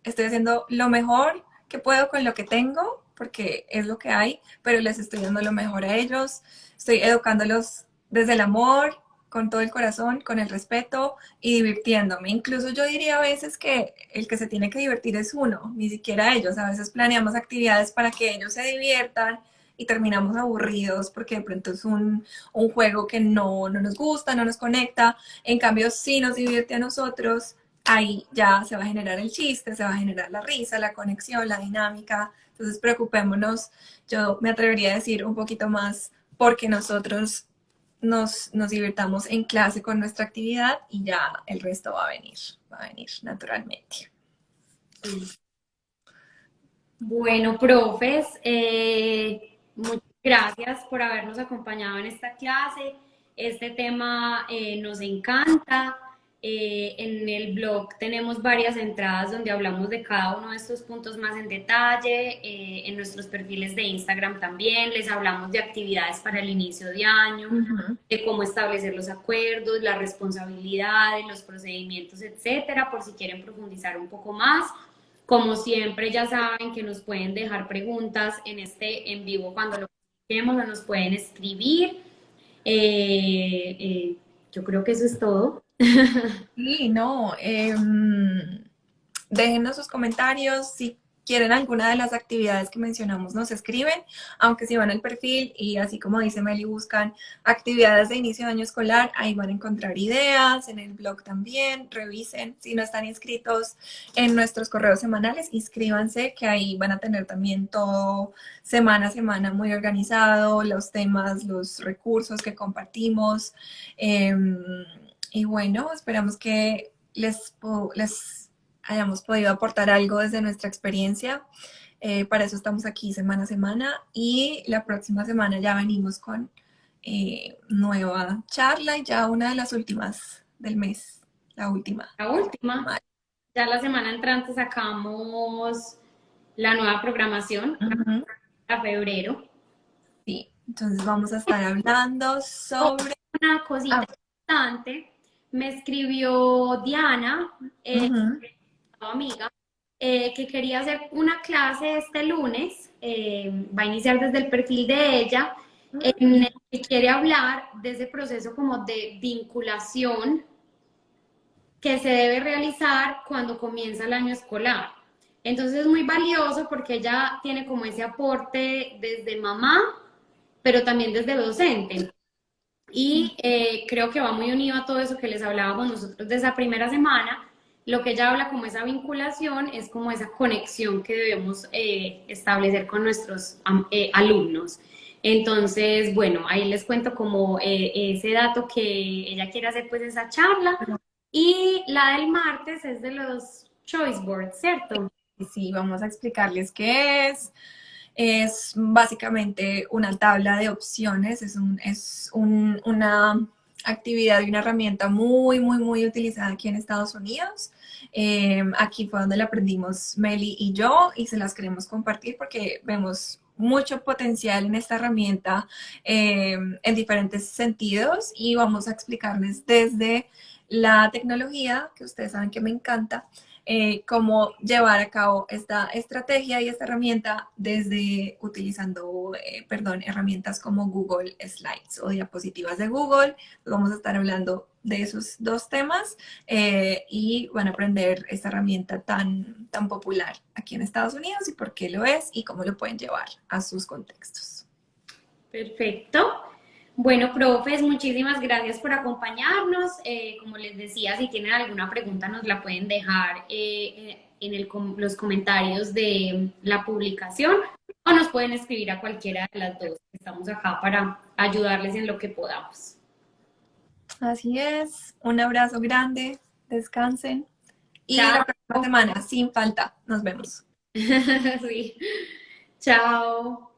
estoy haciendo lo mejor que puedo con lo que tengo, porque es lo que hay, pero les estoy dando lo mejor a ellos, estoy educándolos desde el amor, con todo el corazón, con el respeto y divirtiéndome. Incluso yo diría a veces que el que se tiene que divertir es uno, ni siquiera ellos. A veces planeamos actividades para que ellos se diviertan y terminamos aburridos porque de pronto es un juego que no nos gusta, no nos conecta. En cambio, si nos divierte a nosotros, ahí ya se va a generar el chiste, se va a generar la risa, la conexión, la dinámica. Entonces, preocupémonos, yo me atrevería a decir un poquito más porque nosotros nos divirtamos en clase con nuestra actividad y ya el resto va a venir naturalmente. Bueno, profes, muchas gracias por habernos acompañado en esta clase. Este tema nos encanta. En el blog tenemos varias entradas donde hablamos de cada uno de estos puntos más en detalle. En nuestros perfiles de Instagram también les hablamos de actividades para el inicio de año, Uh -huh. de cómo establecer los acuerdos, las responsabilidades, los procedimientos, etcétera, por si quieren profundizar un poco más. Como siempre, ya saben que nos pueden dejar preguntas en este en vivo cuando lo queremos o nos pueden escribir. Yo creo que eso es todo. Sí, no, déjenos sus comentarios, si quieren alguna de las actividades que mencionamos nos escriben, aunque si van al perfil y así como dice Meli buscan actividades de inicio de año escolar, ahí van a encontrar ideas, en el blog también, revisen, si no están inscritos en nuestros correos semanales, inscríbanse que ahí van a tener también todo semana a semana muy organizado, los temas, los recursos que compartimos, y bueno, esperamos que les hayamos podido aportar algo desde nuestra experiencia. Para eso estamos aquí semana a semana y la próxima semana ya venimos con nueva charla y ya una de las últimas del mes, la última. La última, ya la semana entrante sacamos la nueva programación Ujú. a febrero. Sí, entonces vamos a estar hablando sobre... Una cosita Ah, importante, me escribió Diana, ujú. amiga, que quería hacer una clase este lunes, va a iniciar desde el perfil de ella, en el que quiere hablar de ese proceso como de vinculación que se debe realizar cuando comienza el año escolar. Entonces es muy valioso porque ella tiene como ese aporte desde mamá, pero también desde docente. Y creo que va muy unido a todo eso que les hablábamos nosotros de esa primera semana. Lo que ella habla como esa vinculación es como esa conexión que debemos establecer con nuestros alumnos. Entonces, bueno, ahí les cuento como ese dato que ella quiere hacer pues esa charla. Y la del martes es de los choice boards, ¿cierto? Sí, vamos a explicarles qué es. Es básicamente una tabla de opciones, una actividad y una herramienta muy utilizada aquí en Estados Unidos. Aquí fue donde la aprendimos Meli y yo y se las queremos compartir porque vemos mucho potencial en esta herramienta en diferentes sentidos y vamos a explicarles desde la tecnología, que ustedes saben que me encanta, cómo llevar a cabo esta estrategia y esta herramienta desde utilizando, herramientas como Google Slides o diapositivas de Google. Vamos a estar hablando de esos dos temas y van a aprender esta herramienta tan popular aquí en Estados Unidos y por qué lo es y cómo lo pueden llevar a sus contextos. Perfecto. Bueno, profes, muchísimas gracias por acompañarnos. Como les decía, si tienen alguna pregunta nos la pueden dejar en los comentarios de la publicación o nos pueden escribir a cualquiera de las dos. Estamos acá para ayudarles en lo que podamos. Así es, un abrazo grande, descansen y Chao. la próxima semana, sin falta, nos vemos. Sí. Chao.